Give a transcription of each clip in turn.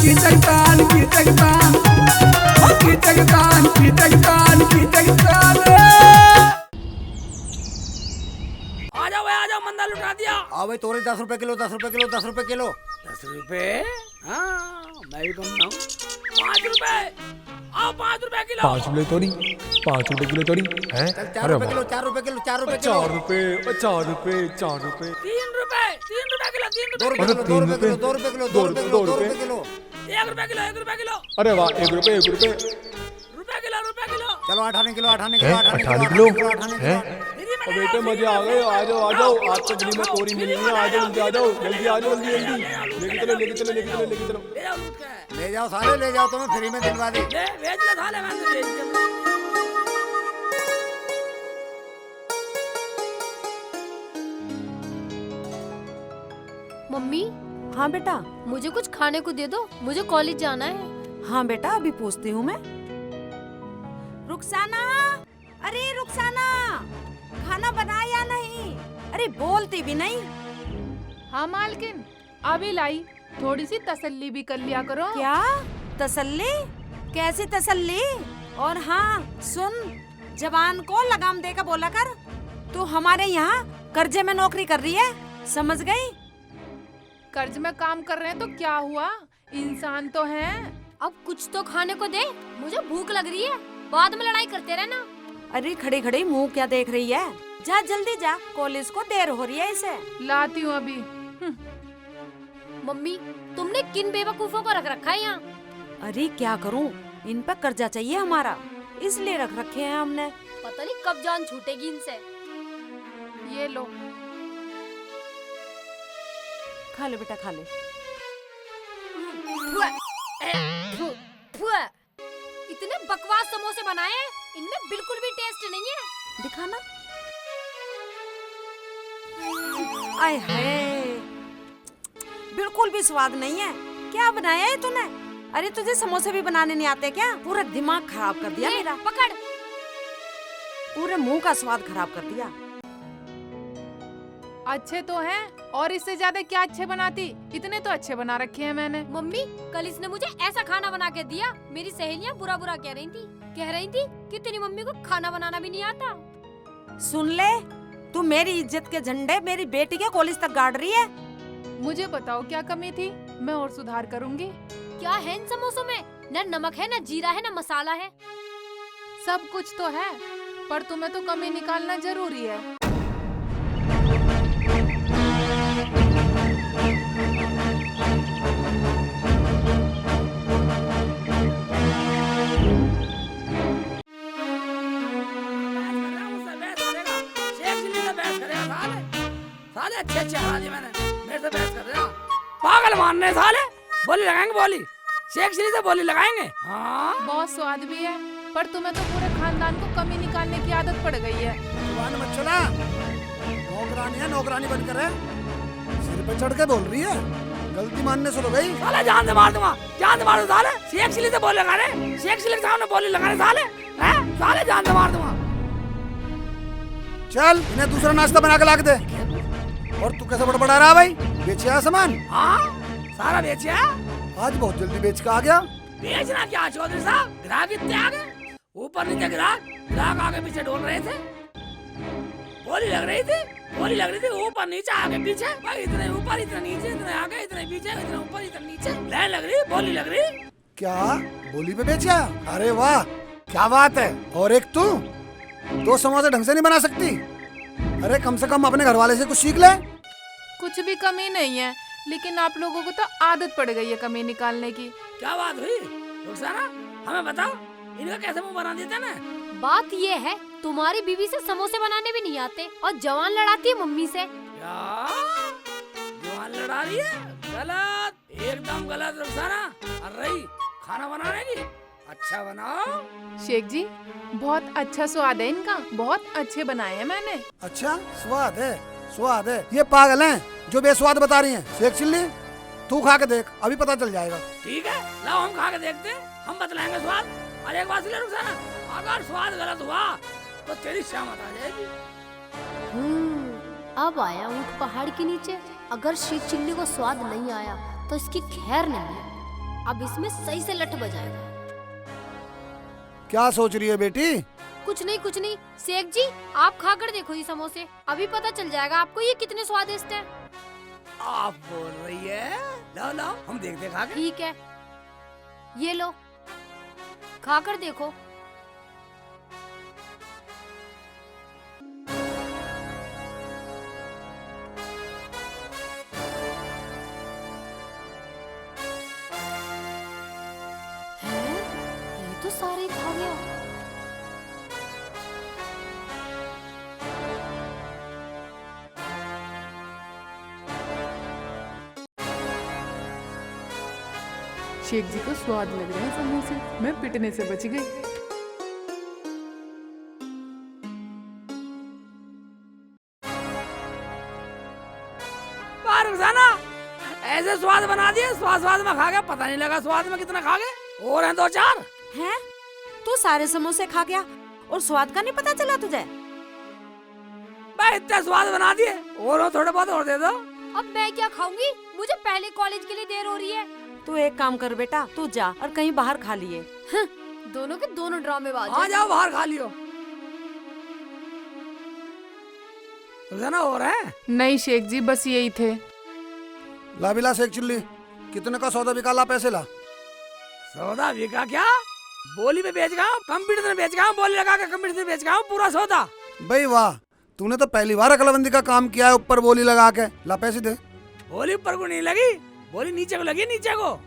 कीचकतान कीचकतान कीचकतान कीचकतान कीचकतान। आ जाओ भाई, आ जाओ, मंदा लुटा दिया। आओ भाई, तोरे 10 रुपए किलो, 10 रुपए किलो, 10 रुपए किलो। 10 रुपए? हाँ, मैं भी कम ना हूँ। 5 रुपए, आओ 5 रुपए किलो। 5 रुपए थोड़ी, 5 रुपए किलो थोड़ी है। चल 4 रुपए किलो, 4 रुपए किलो, 4 रुपए किलो। 4 रुपए, 4 रुपए, 4 रुपए, 3 रुपए, 3 रुपए किलो, 3 2 रुपए रुपए किलो, 2 रुपए किलो, 2 रुपए किलो, 2 रुपए किलो, 2 रुपए किलो। 1 रुपए किलो, 1 रुपए किलो। अरे वाह, 1 रुपए, 1 रुपए। रुपए किलो, रुपए किलो। चलो 18 किलो, 18 किलो, 18 18 किलो, 18 हैं? किलो। और बेटे मजे आ गए, आ जाओ आ जाओ, आज तो दिल्ली में तोरी मिली है, आ जाओ जल्दी, आ जाओ जल्दी, आ जाओ जल्दी जल्दी, लेके चलो लेके चलो लेके चलो लेके चलो। ले जाओ लूट के। ले जाओ साले, ले जाओ, तुम्हें फ्री में दिलवा दी। ले बेच ले साले, मैंने तो बेच दिया। मम्मी, हाँ बेटा। मुझे कुछ खाने को दे दो, मुझे कॉलेज जाना है। हाँ बेटा, अभी पूछती हूँ मैं। रुखसाना, अरे रुखसाना, खाना बना या नहीं? अरे बोलती भी नहीं। हाँ मालकिन, अभी लाई। थोड़ी सी तसल्ली भी कर लिया करो। क्या तसल्ली? कैसी तसल्ली? और हाँ सुन, जवान को लगाम देकर बोला कर। तू हमारे यहाँ कर्जे में नौकरी कर रही है, समझ गई? कर्ज में काम कर रहे हैं तो क्या हुआ, इंसान तो हैं। अब कुछ तो खाने को दे, मुझे भूख लग रही है। बाद में लड़ाई करते रहना। अरे खड़ी खड़ी मुंह क्या देख रही है? जा जल्दी जा, कॉलेज को देर हो रही है इसे। लाती हूँ अभी। मम्मी, तुमने किन बेवकूफों को रख रखा है यहाँ? अरे क्या करूँ, इन पर कर्जा चाहिए हमारा, इसलिए रख रखे हैं हमने। पता नहीं कब जान छूटेगी इनसे। ये लो। खा ले बेटा, खा ले। फुआ, इतने बकवास समोसे बनाए हैं, इनमें बिल्कुल भी टेस्ट नहीं है। दिखाना। आय हाय, बिल्कुल भी स्वाद नहीं है। क्या बनाया है तूने? अरे तुझे समोसे भी बनाने नहीं आते क्या? पूरा दिमाग खराब कर दिया मेरा। पकड़। पूरे मुंह का स्वाद खराब कर दिया। अच्छे तो हैं, और इससे ज्यादा क्या अच्छे बनाती? इतने तो अच्छे बना रखे हैं मैंने। मम्मी, कल इसने मुझे ऐसा खाना बना के दिया, मेरी सहेलियां बुरा बुरा कह रही थी कि तेरी मम्मी को खाना बनाना भी नहीं आता। सुन ले, तू मेरी इज्जत के झंडे मेरी बेटी के कॉलेज तक गाड़ रही है। मुझे बताओ क्या कमी थी, मैं और सुधार करूंगी। क्या है इन समोसों में? न नमक है, न जीरा है, न मसाला है। सब कुछ तो है, पर तुम्हें तो कमी निकालना जरूरी है। साले अच्छे अच्छे हरा दिए मैंने, मेरे से बहस कर रहे हो। पागल मानने साले, बोली लगाएंगे, बोली शेख चिल्ली से बोली लगाएंगे। हाँ बहुत स्वाद भी है, पर तुम्हें तो पूरे खानदान को कमी निकालने की आदत पड़ गई है। जुबान मत चला, नौकरानी है, नौकरानी बनकर है, सिर पे चढ़ के बोल रही है। गलती मानने से तो गई। साले जान से मार दूंगा, जान से मार दूंगा साले। शेख चिल्ली से बोली लगा रहे, शेख चिल्ली के सामने बोली लगा रहे साले, हैं? साले जान से मार दूंगा। चल इन्हें दूसरा नाश्ता बना के ला के दे। और तू कैसे बड़बड़ा रहा भाई? बेचिया सामान? हाँ सारा बेचिया। आज बहुत जल्दी बेच के आ गया। बेचना क्या चौधरी साहब, ग्राहक इतने आ गए, ऊपर नीचे ग्राहक ग्राहक आगे पीछे डोल रहे थे। बोली लग रही थी, बोली लग रही थी, ऊपर नीचे आगे पीछे, भाई इतने ऊपर इतने नीचे, इतने आगे इतने पीछे, इतने ऊपर इतने नीचे, लाइन लग रही, बोली लग रही। क्या बोली पे बेचा? अरे वाह, क्या बात है। और एक तू दो समोसे ढंग से नहीं बना सकती? अरे कम से कम अपने घर वाले से कुछ सीख ले। कुछ भी कमी नहीं है, लेकिन आप लोगों को तो आदत पड़ गई है कमी निकालने की। क्या बात हुई रुखसाना, हमें बताओ, इनका कैसे मुंह बना देते ना? बात ये है, तुम्हारी बीवी से समोसे बनाने भी नहीं आते और जवान लड़ाती है मम्मी से। क्या जवान लड़ा रही है? गलत, एकदम गलत रुखसाना। अरे खाना बनाने की अच्छा बनाओ। शेख जी, बहुत अच्छा स्वाद है इनका, बहुत अच्छे बनाए हैं मैंने। अच्छा स्वाद है, स्वाद है। ये पागल हैं जो बेस्वाद बता रही हैं। शेख चिल्ली तू खा के देख, अभी पता चल जाएगा। ठीक है, लाओ हम खा के देखते हैं, हम बतलाएंगे स्वाद। अरे एक बात सुन ले रुखसाना, अगर स्वाद गलत हुआ तो तेरी शामत आ जाएगी। अब आया ऊँट पहाड़ के नीचे। अगर शेख चिल्ली को स्वाद नहीं आया तो इसकी खैर नहीं है। अब इसमें सही से लठ बजाएगा। क्या सोच रही है बेटी? कुछ नहीं शेख जी, आप खाकर देखो ये समोसे, अभी पता चल जाएगा आपको ये कितने स्वादिष्ट हैं। आप बोल रही है? लाओ लाओ हम देखते खा के। ठीक है, ये लो, खाकर देखो। हैं? ये तो सारे खा गया। शेख जी को स्वाद लग रहे हैं समोसे, मैं पिटने से बच गई। वाह रुखसाना, ऐसे स्वाद बना दिए, स्वाद में खा गया, पता नहीं लगा स्वाद में कितना खा गए। और हैं 2-4। हैं? तू सारे समोसे खा गया और स्वाद का नहीं पता चला तुझे? भाई इतना स्वाद बना दिए, और थोड़े बहुत और दे दो। अब मैं क्या खाऊंगी, मुझे पहले कॉलेज के लिए देर हो रही है। तू एक काम कर बेटा, तू जा और कहीं बाहर खा लिए। दोनों के दोनों ड्रामेबाज आ जाओ बाहर खा लियो। रुखसाना और है? नहीं शेख जी, बस यही थे। ला बिला शेख चिल्ली, कितने का सौदा बिका? ला पैसे ला। सौदा बिका क्या? बोली पे बेच गया, कंप्यूटर में बेच गया, बोली लगा के कंप्यूटर में बेच गया पूरा सौदा। भाई वाह, तूने तो पहली बार अकलबंदी का काम किया है, ऊपर बोली लगा के। ला पैसे दे। बोली ऊपर को नहीं लगी, बोली नीचे को लगी, नीचे को।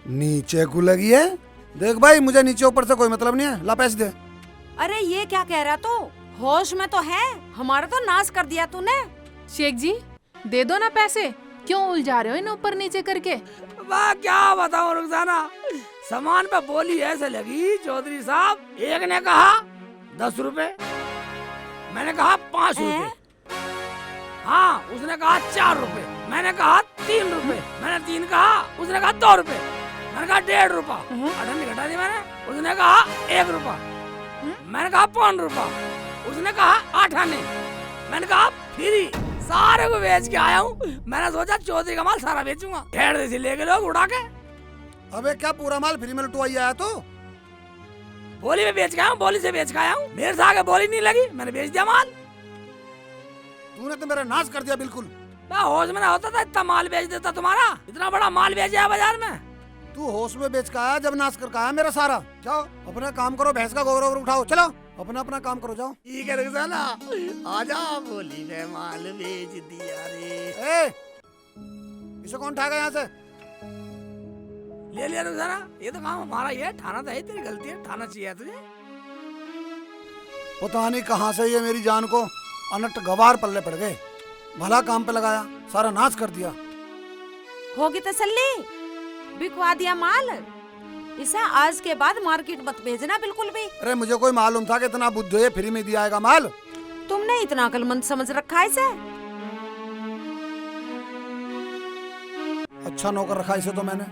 नीचे को लगी है? देख भाई, मुझे नीचे ऊपर से कोई मतलब नहीं है, ला पैसे दे। अरे ये क्या कह रहा तू? होश में तो है, हमारा तो नाश कर दिया तूने। शेख जी दे दो ना पैसे, क्यों उलझा रहे हो इन ऊपर नीचे करके? वाह क्या बताऊं रुखसाना, सामान पे बोली ऐसे लगी चौधरी साहब। एक ने कहा 10 रुपए, मैंने कहा 5 रुपए, हाँ उसने कहा 4 रुपए, मैंने कहा 3 रुपए, मैंने 3 कहा, उसने कहा 2 रुपए, मैंने कहा 1.5 रुपया, अठन्नी घटा दी मैंने, उसने कहा 1 रुपया, मैंने कहा 5 रुपया, उसने कहा 8 आने, मैंने कहा फ्री। सारे को बेच के आया हूँ, मैंने सोचा चौधरी का माल सारा बेचूंगा। 1.5 देसी ले गए लोग उड़ा के। अबे क्या पूरा माल फ्री में लुटवाई आया तो? बोली में बेच के आया हूँ, बोली से बेच के आया हूँ, मेरे से आगे बोली नहीं लगी, मैंने बेच दिया माल। तूने तो मेरा नाश कर दिया बिल्कुल। होश में ना होता था इतना माल बेच देता तुम्हारा, इतना बड़ा माल बेचा है बाजार में। तू होश में बेच के आया, जब नाश करके आया मेरा सारा। जाओ अपना काम करो, भैंस का गोबर उठाओ, चलो अपना अपना काम करो, जाओ। ठीक है रुखसाना, आजा, बोली ने माल बेच दिया रे। ए, इसे कौन उठाएगा यहाँ से? ले लिया रुखसाना, ये तो काम हमारा ही है, ठाना तो है, तेरी गलती है, ठाना चाहिए तुझे। पता नहीं कहाँ से ये मेरी जान को अनट गवार पल्ले पड़ गए। भला काम पे लगाया, सारा नाश कर दिया। होगी तसल्ली, बिकवा दिया माल। इसे आज के बाद मार्केट मत भेजना बिल्कुल भी। अरे मुझे कोई मालूम था कि इतना बुद्धू है, फ्री में दिया आएगा माल। तुमने इतना अकलमंद समझ रखा है इसे। अच्छा नौकर रखा इसे तो मैंने।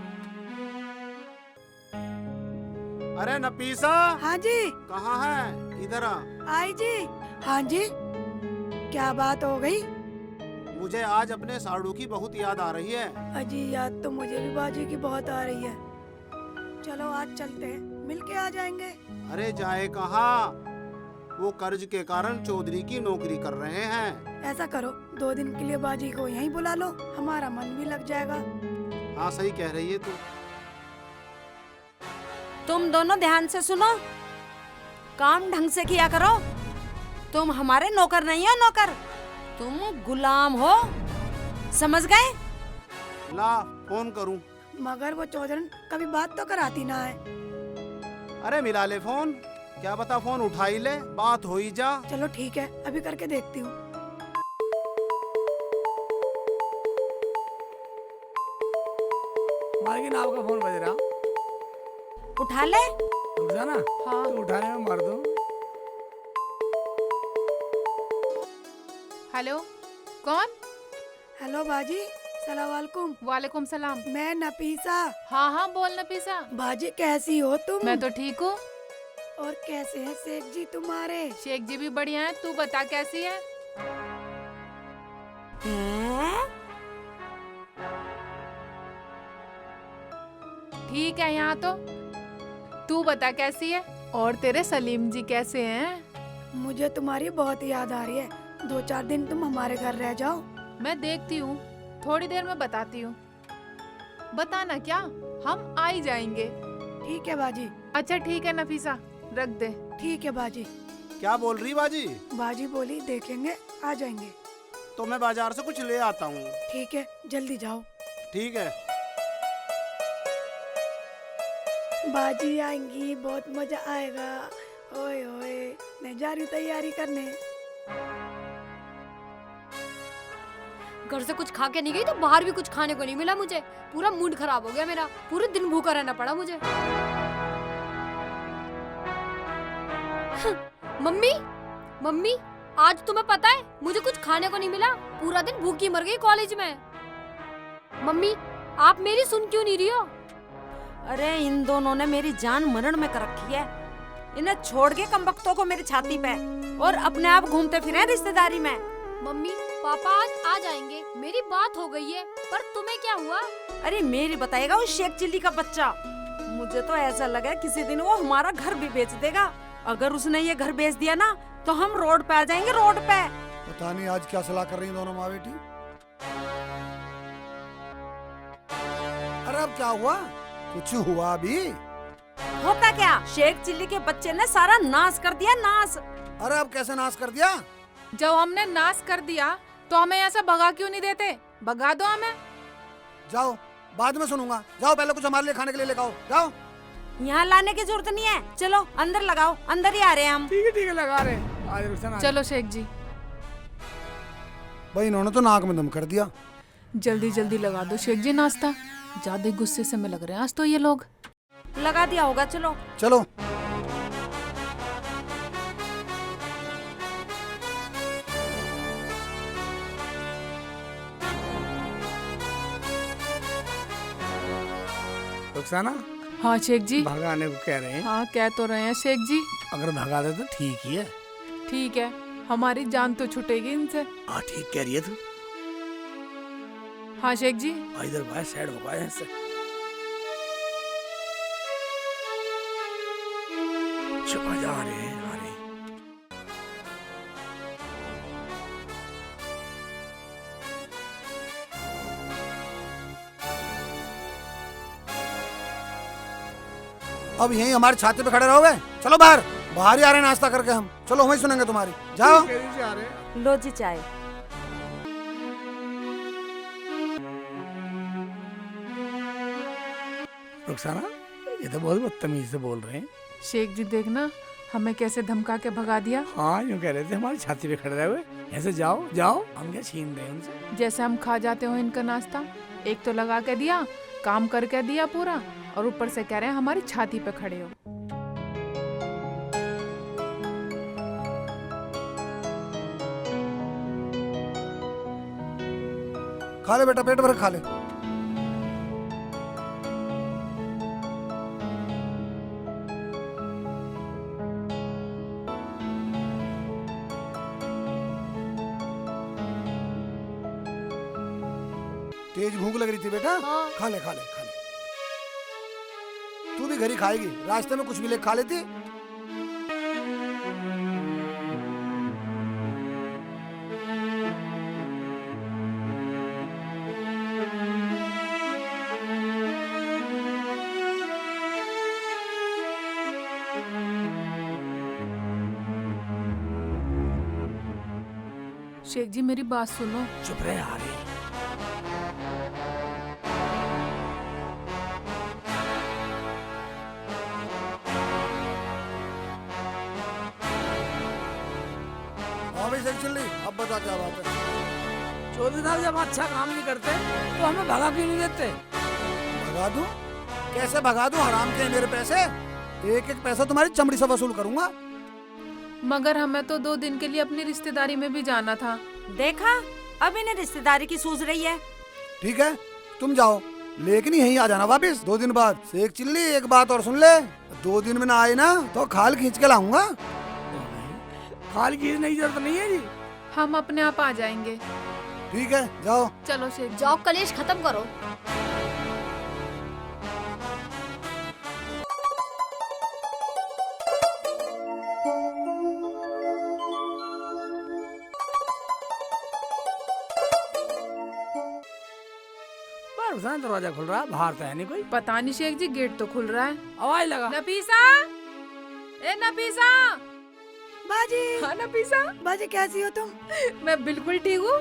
अरे नपीसा, हाँ जी। कहाँ है? इधर आ। आई जी। हाँ जी, क्या बात हो गई? मुझे आज अपने साड़ू की बहुत याद आ रही है। अजी याद तो मुझे भी बाजी की बहुत आ रही है। चलो आज चलते हैं, मिलके आ जाएंगे। अरे जाए कहाँ, वो कर्ज के कारण चौधरी की नौकरी कर रहे हैं। ऐसा करो 2 दिन के लिए बाजी को यहीं बुला लो, हमारा मन भी लग जाएगा। हाँ सही कह रही है तू। तुम दोनों ध्यान से सुनो, काम ढंग से किया करो। तुम हमारे नौकर नहीं हो, नौकर तुम गुलाम हो, समझ गए? ला फोन करूं। मगर वो चौधरी कभी बात तो कराती ना है। अरे मिला ले फोन, क्या बता फोन उठा ही ले, बात हो ही जा। चलो ठीक है, अभी करके देखती हूँ। मालकिन आपका फोन बज रहा। उठा ले। रुखसाना, हाँ तो उठाने में मार दो। हेलो, कौन? हेलो बाजी, सलाम वालेकुम। वालेकुम सलाम। मैं नफीसा। हाँ हाँ बोल नफीसा। बाजी कैसी हो तुम? मैं तो ठीक हूँ। और कैसे हैं शेख जी तुम्हारे? शेख जी भी बढ़िया है, तू बता कैसी है? हैं? ठीक है यहाँ तो। तू बता कैसी है, और तेरे सलीम जी कैसे हैं? मुझे तुम्हारी बहुत याद आ रही है। 2-4 दिन तुम हमारे घर रह जाओ। मैं देखती हूँ, थोड़ी देर में बताती हूँ। बताना क्या, हम आ ही जाएंगे। ठीक है बाजी। अच्छा ठीक है नफीसा, रख दे। ठीक है बाजी। क्या बोल रही बाजी? बाजी बोली देखेंगे, आ जाएंगे। तो मैं बाजार से कुछ ले आता हूँ। ठीक है, जल्दी जाओ। ठीक है। बाजी आएंगी, बहुत मजा आएगा। ओए ओए, मैं जा रही हूँ तैयारी करने। घर से कुछ खा के नहीं गई तो बाहर भी कुछ खाने को नहीं मिला मुझे। पूरा मूड खराब हो गया मेरा, पूरे दिन भूखा रहना पड़ा मुझे। मम्मी, मम्मी, आज तुम्हें पता है मुझे कुछ खाने को नहीं मिला। पूरा दिन भूखी मर गई कॉलेज में। मम्मी, आप मेरी सुन क्यों नहीं रही हो? अरे इन दोनों ने मेरी जान मरण में कर रखी है। इन्हें छोड़ के कमबख्तों को मेरी छाती पे, और अपने आप घूमते फिरे रिश्तेदारी में। मम्मी, पापा आज आ जाएंगे, मेरी बात हो गई है। पर तुम्हें क्या हुआ? अरे मेरी बताएगा उस शेख चिल्ली का बच्चा। मुझे तो ऐसा लगा किसी दिन वो हमारा घर भी बेच देगा। अगर उसने ये घर बेच दिया ना तो हम रोड पे आ जाएंगे, रोड पे। पता नहीं आज क्या सलाह कर रही हैं दोनों माँ बेटी। अरे अब क्या हुआ? कुछ हुआ भी? होता क्या, शेख चिल्ली के बच्चे ने सारा नाश कर दिया, नाश। अरे अब कैसे नाश कर दिया? जब हमने नाश कर दिया तो हमें ऐसा भगा क्यों नहीं देते? भगा दो हमें। जाओ, बाद में सुनूंगा। जाओ, पहले कुछ हमारे लिए खाने के लिए लेकर आओ। जाओ। यहाँ लाने की जरूरत नहीं है, चलो अंदर लगाओ, अंदर ही आ रहे हैं हम। ठीक है लगा रहे। आज रुखसाना, चलो शेख जी। भाई इन्होंने तो नाक में दम कर दिया। जल्दी जल्दी लगा दो शेख जी नाश्ता, ज्यादा गुस्से से में लग रहे हैं आज तो ये लोग। लगा दिया होगा, चलो चलो। रुखसाना, हाँ शेख जी। भगाने को कह रहे हैं। हाँ कह तो रहे हैं शेख जी। अगर भगा दे तो ठीक ही है। ठीक है, हमारी जान तो छूटेगी इनसे। हाँ ठीक कह रही है तू। हाँ शेख जी। इधर भाई साइड हो गया इससे। चुप जा रहे हैं, आ रहे। अब यही हमारी छाती पे खड़े रहोगे? चलो बाहर, बाहर ही आ रहे हैं नाश्ता करके हम। चलो वहीं सुनेंगे तुम्हारी। जाओ। लो जी चाय। रुखसाना, ये तो बहुत बदतमीज से बोल रहे हैं। शेख जी देखना, हमें कैसे धमका के भगा दिया। हाँ यूँ कह रहे थे हमारी छाती पे खड़े रहे हुए, ऐसे जाओ जाओ, हम क्या छीन रहे हैं उनसे। जैसे हम खा जाते हो इनका नाश्ता। एक तो लगा के दिया, काम करके दिया पूरा, और ऊपर से कह रहे हैं हमारी छाती पे खड़े हो। खा ले बेटा, पेट भर खा ले। तेज भूख लग रही थी बेटा? हाँ। खा ले खा ले खा ले। तू भी घर ही खाएगी, रास्ते में कुछ भी ले खा लेती। शेख जी मेरी बात सुनो। चुप रहे, आ रहे। हाँ भाई शेख चिल्ली, अब बता क्या बात है? चौधरी साहब जब अच्छा काम नहीं करते तो हमें भगा क्यों नहीं देते? भगा दूं? कैसे भगा दूं? हराम के हैं मेरे पैसे। एक एक पैसा तुम्हारी चमड़ी से वसूल करूंगा। मगर हमें तो 2 दिन के लिए अपनी रिश्तेदारी में भी जाना था। देखा, अब इन्हें रिश्तेदारी की सूझ रही है। ठीक है तुम जाओ, लेकिन यहीं आ जाना वापिस 2 दिन बाद। शेख चिल्ली एक बात और सुन ले, 2 दिन में ना आए ना तो खाल खींच के लाऊंगा। खाल की नहीं जरूरत नहीं है जी। हम अपने आप आ जाएंगे। ठीक है जाओ। चलो शेख। जाओ, कलेश खत्म करो। रुखसाना दरवाजा खुल रहा है, बाहर तो है नहीं कोई। पता नहीं शेख जी, गेट तो खुल रहा है। आवाज लगा। नफीसा, ए नफीसा। बाजी। हाँ नफीसा, बाजी कैसी हो तुम? मैं बिल्कुल ठीक हूँ,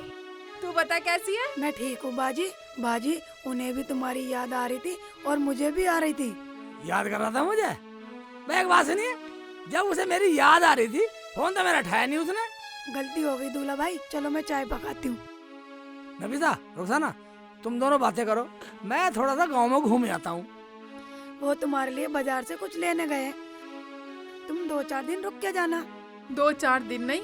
तू बता कैसी है? मैं ठीक हूँ बाजी। बाजी उन्हें भी तुम्हारी याद आ रही थी और मुझे भी आ रही थी। याद कर रहा था मुझे? मैं एक बात सुनिए, जब उसे मेरी याद आ रही थी फोन तो मेरा उठाया नहीं उसने। गलती हो गई दूल्हा भाई, चलो मैं चाय पकाती हूँ। नफीसा, रुखसाना, तुम दोनों बातें करो, मैं थोड़ा सा गांव में घूम आता हूँ। वो तुम्हारे लिए बाजार से कुछ लेने गए हैं, तुम 2-4 दिन रुक के जाना। 2-4 दिन नहीं,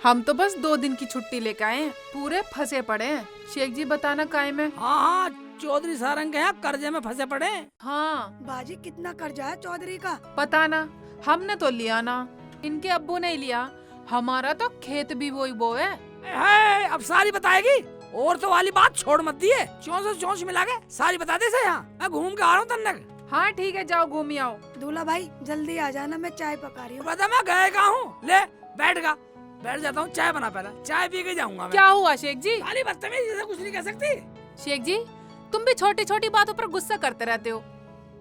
हम तो बस 2 दिन की छुट्टी लेके आए हैं, पूरे फंसे पड़े हैं। शेख जी बताना काय में? हाँ हाँ, चौधरी सारंग के यहाँ कर्जे में फंसे पड़े हैं। हाँ बाजी कितना कर्जा है चौधरी का? पता ना, हमने तो लिया ना, इनके अब्बू ने लिया। हमारा तो खेत भी वही वो है। अब सारी बताएगी? और तो वाली बात छोड़ मत दिए, चौंस से चौंस मिला के सारी बता दे से यहाँ। मैं घूम के आ रहा हूँ तन्नक। हाँ ठीक है, जाओ घूम ही आओ। दूल्हा भाई जल्दी आ जाना, मैं चाय पका रही हूँ। पता मैं गए कहाँ हूँ? ले बैठ जाता हूँ, चाय बना, पहले चाय पी के जाऊंगा मैं। क्या हुआ शेख जी? खाली बदतमीजी से कुछ नहीं कह सकती। शेख जी तुम भी छोटी छोटी बातों पर गुस्सा करते रहते हो।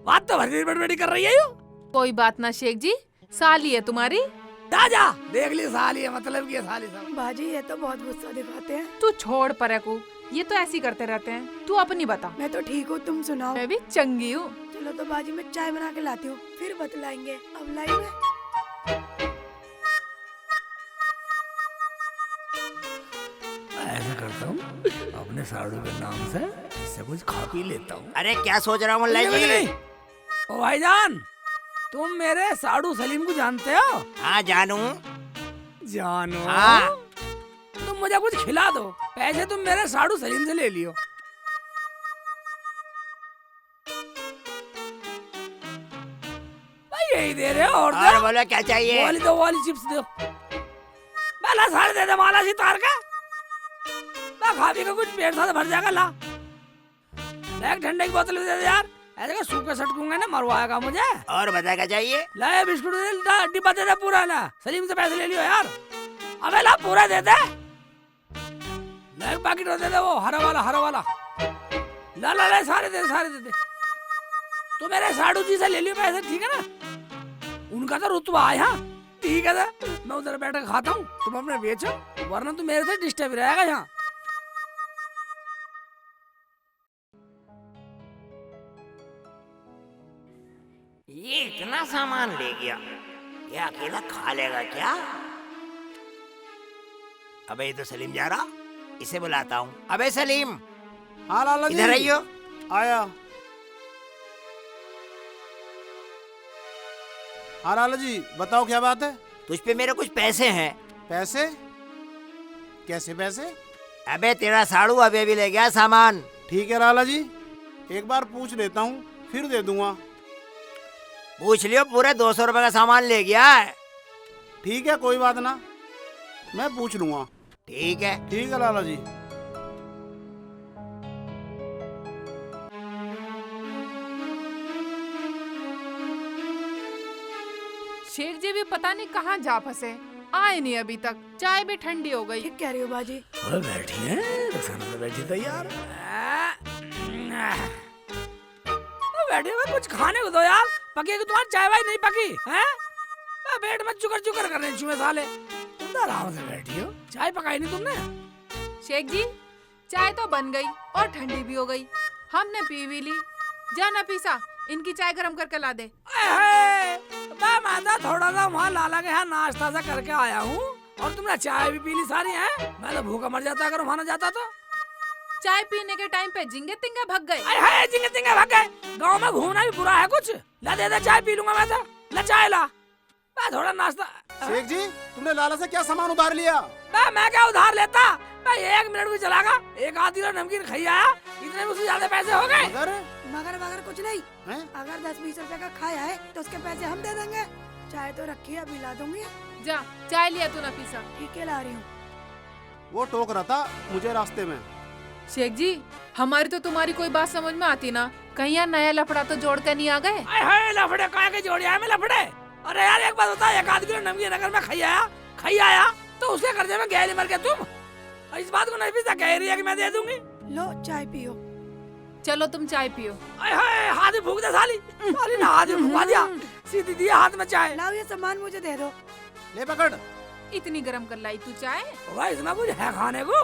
बात तो भरी बड़ी कर रही है यू। कोई बात ना शेख जी, साली है तुम्हारी। जा देख ली साली है, मतलब की साली साहब। बाजी ये तो बहुत गुस्सा दिखाते हैं। तू छोड़ परे को, ये तो ऐसी करते रहते हैं। तू अपनी बता। मैं तो ठीक हूँ, तुम सुनाओ। मैं भी चंगी हूँ। चलो तो बाजी मैं चाय बना के लाती हूँ, फिर बतलाएंगे। अब लाई मैं। ऐसा करता हूँ, अपने साड़ू के नाम से इससे कुछ खा पी लेता हूँ। अरे क्या सोच रहा हूँ मुल्ला जी? ओ भाईजान, तुम मेरे साड़ू सलीम को जानते हो? हाँ जानू। जानो? हाँ। तुम मुझे कुछ खिला दो, पैसे तुम मेरे साड़ू सलीम से ले लियो। भाई यही दे रहे हो और बोलो क्या चाहिए? दो वाली चिप्स दो। पहला सारे दे दे माला सी तार का। मैं खा पी के कुछ पेट साथ भर जाएगा। ला एक ठंडे की बोतल दे दे यार, ऐसे का सूखे सटकूंगा ना, मरवाएगा मुझे। और बता क्या चाहिए? ला बिस्कुट दे दे, डिब्बा दे दे पूरा। ना सलीम से पैसे ले लियो यार। अबे ला पूरा दे दे। ला एक पैकेट दे दे, वो हरा वाला। ला ला ला सारे दे दे। तो मेरे साड़ू जी से ले लियो पैसे, ठीक है ना? उनका तो रुतबा है। हाँ ठीक है, मैं उधर बैठ कर खाता हूँ, तुम अपने बेचो, वरना तू मेरे से डिस्टर्ब रहेगा यहाँ। ये इतना सामान ले गया, ये अकेला खा लेगा क्या? अबे ये तो सलीम जा रहा, इसे बुलाता हूँ। अबे सलीम, हाँ लाला जी, इधर आइयो। आया। हाँ लाला जी बताओ क्या बात है? तुझ पे मेरे कुछ पैसे हैं। पैसे? कैसे पैसे? अबे तेरा साड़ू अबे भी ले गया सामान। ठीक है लाला जी, एक बार पूछ लेता हूँ, फिर दे दूंगा। पूछ लियो, पूरे 200 रुपए का सामान ले गया है। ठीक है कोई बात ना, मैं पूछ लूंगा। ठीक है। ठीक है लाला जी। शेख जी भी पता नहीं कहाँ जा फंसे, आए नहीं अभी तक। चाय भी ठंडी हो गई। ठीक कह रही हो बाजी। और बैठी है, रसाना तो बैठी तैयार। बैठी हुई, कुछ खाने को दो यार। पकी तुम्हारी चाय वाय नहीं पकी है? पेट में चुकर कर रहे चूहे साले। तुम तो आराम से बैठी हो, चाय पकाई नहीं तुमने? शेख जी चाय तो बन गई और ठंडी भी हो गई, हमने पी भी ली। जा नफीसा, इनकी चाय गरम करके ला दे। मैं तो थोड़ा सा वहाँ लाला के यहाँ नाश्ता सा करके आया हूँ और तुमने चाय भी पी ली सारी है। मैं तो भूखा मर जाता अगर वहाँ न जाता तो। चाय पीने के टाइम पे जिंगे तिंगे भग गए। जिंगे तिंगे भग गए। गाँव में घूमना भी बुरा है कुछ। ला दे दे, चाय पी लूंगा मैं तो। ला चाय ला, मैं थोड़ा नाश्ता। शेख जी तुमने लाला से क्या सामान उधार लिया? मैं क्या उधार लेता? मैं 1 मिनट भी चलागा, एक आधी किलो नमकीन खाई आया, इतने में उससे ज्यादा पैसे हो गए। मगर कुछ नहीं है? अगर 10-20 रुपए का खाया है तो उसके पैसे हम दे देंगे। चाय तो रखी है, अभी ला दूंगी। जा चाय लिया तू नफीसा। ठीक है ला रही हूँ। वो टोक रहा था मुझे रास्ते में। शेख जी हमारी तो तुम्हारी कोई बात समझ में आती ना, कहीं यार नया लफड़ा तो जोड़ कर नहीं आ गए? लफड़े कहा के जोड़िया है मैं लफड़े? अरे यार एक बात बता, 1 आध किलो नमकीन अगर मैं खाई आया तो उसके कर्जे में गए मर के तुम। इस बात को नफीसा कह रही है कि मैं दे दूंगी। लो चाय पियो। चलो तुम चाय पियो। आय हाय हाथ में फूक दे साली, साली ने हाथ में फूका दिया, सीधी दी हाथ में चाय। लाओ ये सामान मुझे दे दो। ले पकड़। इतनी गरम कर लाई तू चाय। वाह इतना कुछ है खाने को।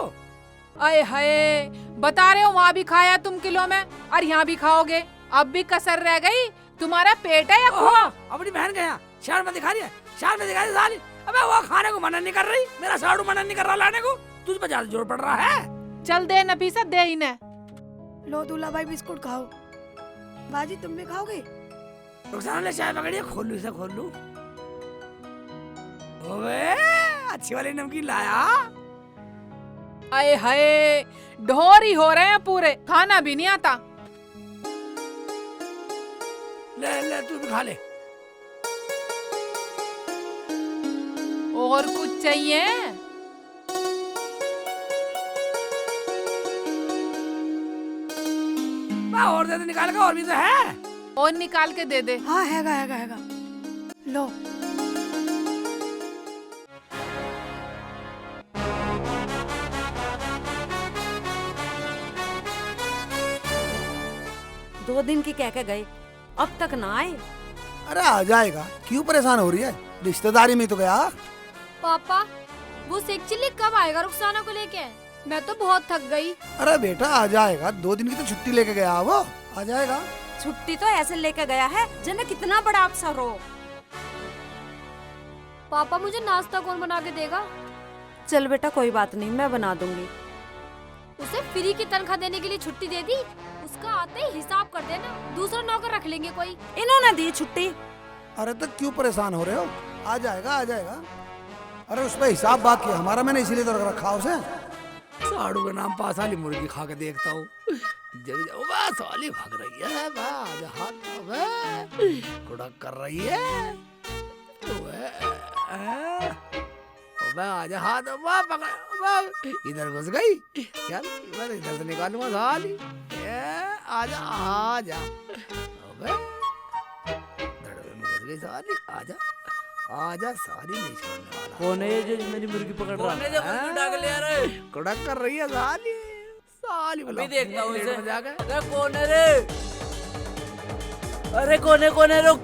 अरे हाय, बता रहे हो वहाँ भी खाया तुम किलो में और यहाँ भी खाओगे। अब भी कसर रह गई। तुम्हारा पेट है या खोआ? अपनी बहन के यहाँ शहर में दिखा रही है, शहर में दिखा रही साली। अबे वो खाने को मना नहीं कर रही, मेरा साड़ू मना नहीं कर रहा लाने को, तुझ पे ज्यादा जोर पड़ रहा है। चल दे नफीसा, दे इन्हें। लो दूल्हा भाई बिस्कुट खाओ। बाजी तुम भी खाओगे? रुखसाना ले चाय पकड़िए, खोल लूं इसे, खोल लूं। ओए अच्छी वाली नमकीन लाया। अरे हाय, ढोरी हो रहे हैं पूरे, खाना भी नहीं आता। ले ले तू भी खा ले। और कुछ चाहिए? और दे दे निकाल के, और भी तो है। और निकाल के दे दे। हाँ हैगा हैगा हैगा। लो दो दिन की कह के गए, अब तक ना आए। अरे आ जाएगा, क्यों परेशान हो रही है? रिश्तेदारी में तो गया। पापा वो शेख चिल्ली कब आएगा रुखसाना को लेके? मैं तो बहुत थक गई। अरे बेटा आ जाएगा, 2 दिन की तो छुट्टी लेके गया वो, आ जाएगा। छुट्टी तो ऐसे लेके गया है जने कितना बड़ा अफसर हो। पापा मुझे नाश्ता कौन बना के देगा? चल बेटा कोई बात नहीं, मैं बना दूंगी। उसे फ्री की तनख्वाह देने के लिए छुट्टी दे दी, उसका आते ही हिसाब कर देना, दूसरा नौकर रख लेंगे कोई। इन्होंने दी छुट्टी। अरे तो क्यों परेशान हो रहे हो? आ जाएगा आ जाएगा। अरे उस पर हिसाब बाकी है हमारा, मैंने इसीलिए तो रखा उसे। साड़ू का नाम पास वाली मुर्गी खा के देखता हूँ। जब बस वाली भाग रही है, आज हाथ में कुड़क कर रही है। आज हाथ पकड़, इधर घुस गई। चल मैं इधर से निकालूंगा साली। आजा आजा, धड़वे में घुस गई साली। आजा आजा, सारी नहीं छोड़ने वाला। कौन है ये जो मेरी मुर्गी पकड़ रहा है? कुड़क कर रही है साली, साली अभी देखता हूँ इसे। जाकर। अरे कौन है रे? अरे कौन है रुक।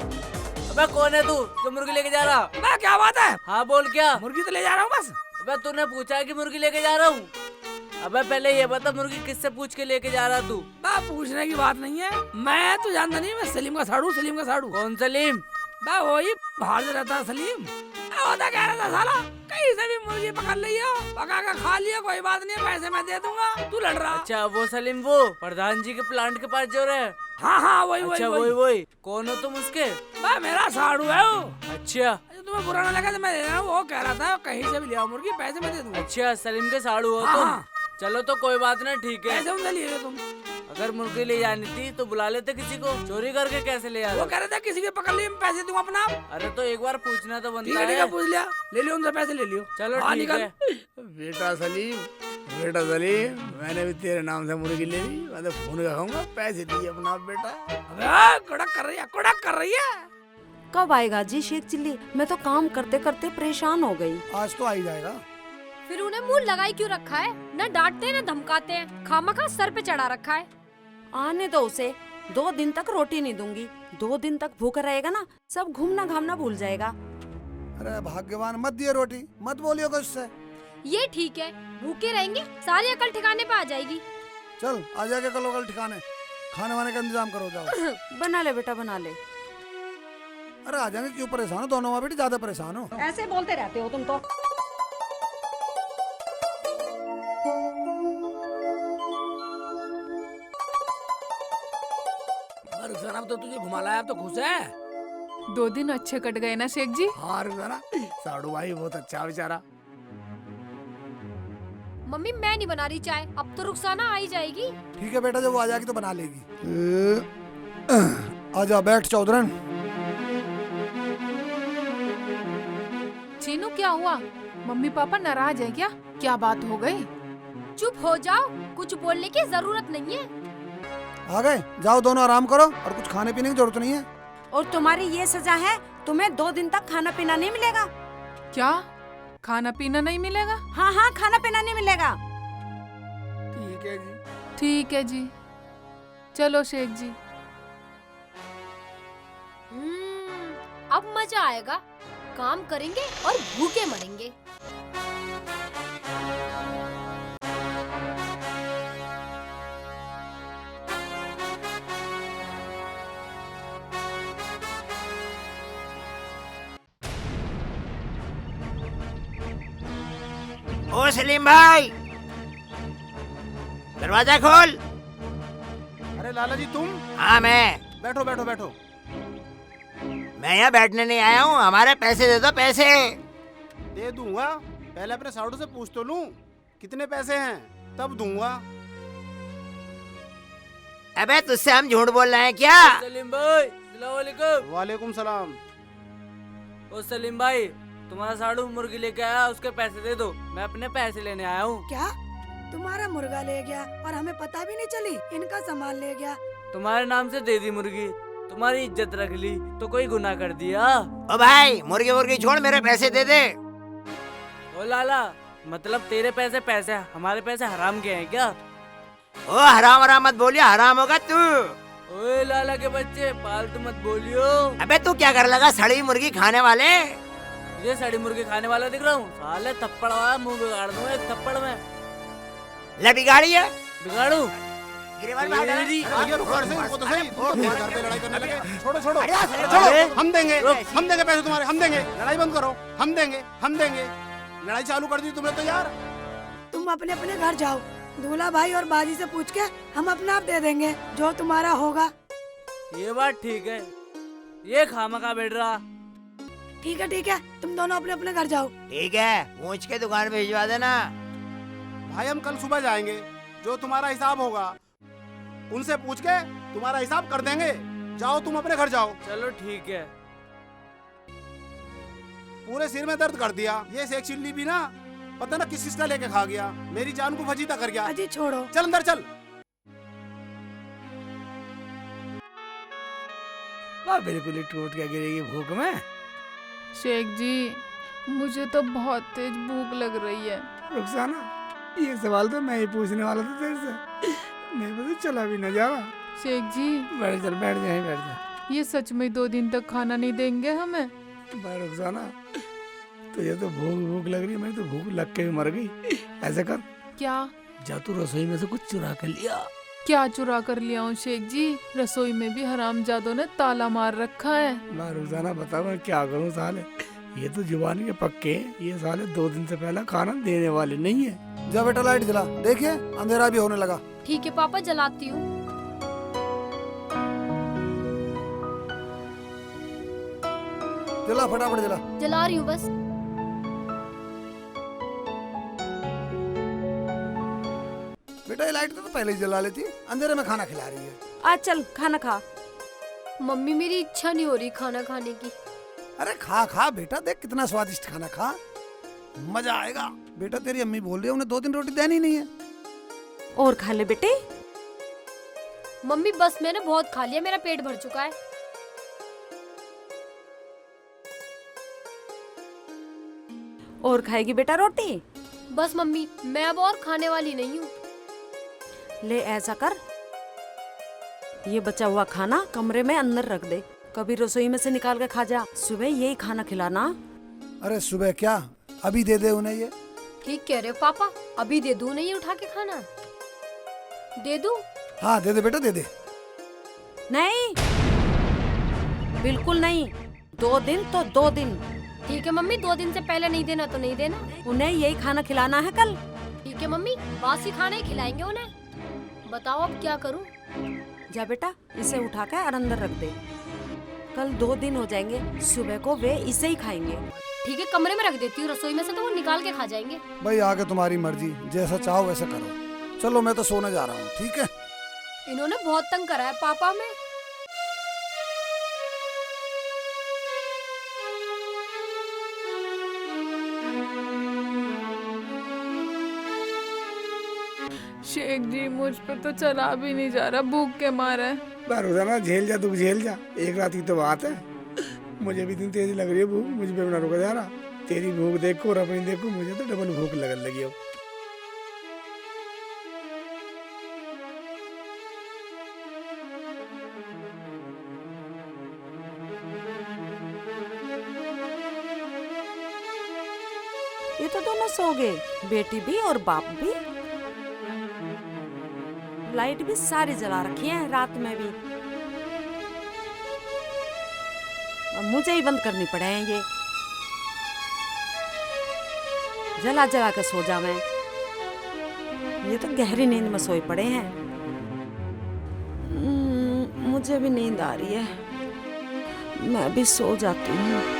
अबे कौन है तू जो मुर्गी लेके जा रहा? मैं क्या बात है? हाँ बोल क्या? मुर्गी तो ले जा रहा हूँ बस। अबे तूने पूछा कि मुर्गी लेके जा रहा हूँ? अबे पहले ये बता मुर्गी किससे पूछ के लेके जा रहा तू? बा पूछने की बात नहीं है, मैं तो जानता नहीं, मैं सलीम का साड़ू, सलीम का साड़ू। कौन सलीम? बा वही बाहर से रहता सलीम। होता कह रहा था साला, कहीं से भी मुर्गी पकड़ लिया, पका कर खा लिया, कोई बात नहीं, पैसे मैं दे दूंगा, तू लड़ रहा। अच्छा वो सलीम, वो प्रधान जी के प्लांट के पास जो रहे? हाँ हाँ वही अच्छा वही वही। कौन हो तुम उसके? बा मेरा साड़ू है वो। अच्छा तुम्हें बुरा ना लगा तो मैं दे रहा हूँ। वो कह रहा था कहीं से भी लिया मुर्गी, पैसे मैं दे दूंगा। अच्छा सलीम के साड़ू हो तुम? हाँ। चलो तो कोई बात नहीं, ठीक है। पैसे उनसे लिए तुम। अगर मुर्गी ले जानी थी तो बुला लेते किसी को, चोरी करके कैसे ले वो आते? कह रहे थे किसी के पकड़ लिए मैं पैसे दूंगा अपना। अरे तो एक बार पूछना तो ठीक बनता है ठीक है। है, पूछ लिया, ले लियो उनसे पैसे ले लियो। चलो हाँ, ठीक निकल। है। बेटा सलीम, मैंने भी तेरे नाम से मुर्गी ले ली, मैं तो फोन खाऊंगा, पैसे दिए अपना बेटा। अबे कुड़क कर रही है, कुड़क कर रही है। कब आएगा जी शेख चिल्ली? मैं तो काम करते करते परेशान हो गई। आज तो आ ही जाएगा। फिर उन्हें मुंह लगाई क्यों रखा है? न डांटते न धमकाते हैं, खामखा सर पे चढ़ा रखा है। आने दो उसे, 2 दिन तक रोटी नहीं दूंगी। 2 दिन तक भूखा रहेगा ना, सब घूमना घामना भूल जाएगा। अरे भाग्यवान, मत दिए रोटी, मत बोलियो उससे। ये ठीक है, भूखे रहेंगे, सारी अकल ठिकाने पे आ जाएगी। चल आ जाके कल ठिकाने, खाने वाने का इंतजाम करो जाओ। बना ले बेटा बना ले। अरे आ जाएंगे, क्यों परेशान हो? दोनों माँ बेटी ज्यादा परेशान हो। ऐसे बोलते रहते हो तुम तो। रुखसाना तो तुझे घुमा लाया, अब तो खुश है। 2 दिन अच्छे कट गए ना शेख जी? हाँ रुखसाना, साड़ू भाई बहुत अच्छा बेचारा। मम्मी मैं नहीं बना रही चाय, अब तो रुखसाना आ ही जाएगी। ठीक है बेटा, जब वो आ जाएगी तो बना लेगी। आजा बैठ चौधरन। चीनू क्या हुआ? मम्मी पापा नाराज है क्या? क्या बात हो गई? चुप हो जाओ, कुछ बोलने की जरूरत नहीं है। आ गए, जाओ दोनों आराम करो, और कुछ खाने पीने की जरूरत नहीं है। और तुम्हारी ये सजा है, तुम्हें 2 दिन तक खाना पीना नहीं मिलेगा। क्या खाना पीना नहीं मिलेगा? हाँ हाँ खाना पीना नहीं मिलेगा। ठीक है जी। ठीक है जी, चलो शेख जी। अब मजा आएगा, काम करेंगे और भूखे मरेंगे। ओ सलीम भाई, दरवाजा खोल। अरे लाला जी तुम? हाँ मैं। बैठो बैठो बैठो। मैं यहाँ बैठने नहीं आया हूँ, हमारे पैसे दे दो, पैसे। दे दूंगा, पहले अपने साड़ू से पूछ तो लूं कितने पैसे हैं, तब दूंगा। अबे तुझसे हम झूठ बोल रहे हैं क्या? सलीम भाई, अस्सलाम वालेकुम। वालेकुम सलाम। ओ सलीम भाई, तुम्हारा साड़ू मुर्गी लेके आया, उसके पैसे दे दो, मैं अपने पैसे लेने आया हूँ। क्या तुम्हारा मुर्गा ले गया और हमें पता भी नहीं चली? इनका सामान ले गया। तुम्हारे नाम से दे दी मुर्गी, तुम्हारी इज्जत रख ली तो कोई गुनाह कर दिया? ओ भाई, मुर्गी मुर्गी छोड़, मेरे पैसे दे दे। ओ लाला, मतलब तेरे पैसे पैसे, हमारे पैसे हराम के हैं क्या? ओ हराम हराम मत बोलियो, हराम होगा तू। ओए लाला के बच्चे, फालतू मत बोलियो। अबे तू क्या कर लगा सड़ी मुर्गी खाने वाले? ये सड़ी मुर्गी खाने वाला दिख रहा हूँ? साले थप्पड़ वाला मुंह बिगाड़ दूंगा एक थप्पड़ में। ले बिगाड़ी है? बिगाड़ू? गिरवाल बाहर डाल। भैया रुको ऐसे, रुको तो सही। घर पे लड़ाई करने लगे। छोड़ो छोड़ो अरे छोड़ो, हम देंगे पैसे तुम्हारे, हम देंगे। लड़ाई बंद करो, हम देंगे। लड़ाई चालू कर दी तुमने तो यार। तुम अपने अपने घर जाओ, दूल्हा भाई और बाजी से पूछ के हम अपना आप दे देंगे जो तुम्हारा होगा। ये बात ठीक है, ये खामखा बैठ रहा। ठीक है, तुम दोनों अपने अपने घर जाओ। ठीक है, पूछ के दुकान पे भिजवा देना। भाई हम कल सुबह जाएंगे, जो तुम्हारा हिसाब होगा उनसे पूछ के तुम्हारा हिसाब कर देंगे। जाओ तुम अपने घर जाओ। चलो ठीक है। पूरे सिर में दर्द कर दिया, ये शेख चिल्ली भी ना पता ना किस चीज का लेके खा गया, मेरी जान को फजीता कर गया। अजी छोड़ो, चल अंदर चल। वाह, बिल्कुल ही टूट के गिरेगी भूख में। शेख जी, मुझे तो बहुत तेज भूख लग रही है। रुखसाना, ये सवाल तो मैं ही पूछने वाला था तेरे से, मैं तो चला भी न जा रहा। शेख जी, बैठ जा। ये सच में 2 दिन तक खाना नहीं देंगे हमें? रुखसाना, तुझे तो भूख लग रही है, मैं तो भूख लग के भी मर गई। ऐसे कर, क्या? जा तू रसोई में से कुछ चुरा कर लिया। क्या चुरा कर लिया हूँ शेख जी? रसोई में भी हरामजादों ने ताला मार रखा है। रुखसाना बता, मैं क्या करूँ साले, ये तो जुबान के पक्के हैं, ये साले 2 दिन से पहला खाना देने वाले नहीं है। जा बेटा लाइट जला, देखिए अंधेरा भी होने लगा। ठीक है पापा, जलाती हूँ। जला, फटाफट जला। जला रही हूँ बस। बेटा ये लाइट तो पहले ही जला लेती, अंधेरे में खाना खिला रही है। आज चल खाना खा। मम्मी, मेरी इच्छा नहीं हो रही खाना खाने की। अरे खा बेटा, देख कितना स्वादिष्ट खाना, खा, मजा आएगा। बेटा तेरी अम्मी बोल रही है उन्हें 2 दिन रोटी देनी नहीं है। और खा ले बेटे। मम्मी बस, मैंने बहुत खा लिया, मेरा पेट भर चुका है। और खाएगी बेटा रोटी? बस मम्मी, मैं अब और खाने वाली नहीं हूँ। ले ऐसा कर, ये बचा हुआ खाना कमरे में अंदर रख दे, कभी रसोई में से निकाल के खा जा। सुबह यही खाना खिलाना। अरे सुबह क्या, अभी दे दे उन्हें ये। ठीक कह रहे हो पापा, अभी दे दूँ नहीं उठा के खाना? दे दूँ? हाँ दे दे बेटा, दे दे। नहीं, बिल्कुल नहीं, 2 दिन तो 2 दिन। ठीक है मम्मी, 2 दिन से पहले नहीं देना तो नहीं देना। उन्हें यही खाना खिलाना है कल। ठीक है मम्मी, बासी खाना ही खिलाएंगे उन्हें। बताओ अब क्या करूं? जा बेटा, इसे उठा कर और अंदर रख दे, कल 2 दिन हो जाएंगे, सुबह को वे इसे ही खाएंगे। ठीक है, कमरे में रख देती हूँ, रसोई में से तो वो निकाल के खा जाएंगे। भाई आगे तुम्हारी मर्जी, जैसा चाहो वैसे करो। चलो मैं तो सोने जा रहा हूँ, ठीक है? इन्होंने बहुत तंग करा है पापा में। शेख जी, मुझ पे तो चला भी नहीं जा रहा, भूख के मारे। रोजाना झेल जा, तू झेल जा, एक रात की तो बात है। मुझे भी इतनी तेजी लग रही है भूख, मुझे पे ना रुका जा रहा। तेरी भूख देखो और अपनी देखो, मुझे तो डबल भूख लगने लगी हो। तभी तो दोनों सो गए, बेटी भी और बाप भी। लाइट भी सारी जला रखी है रात में भी। अब मुझे ही बंद करनी पड़े हैं ये। जला जला के सो जा मैं। ये तो गहरी नींद में सोए पड़े हैं। मुझे भी नींद आ रही है, मैं भी सो जाती हूँ।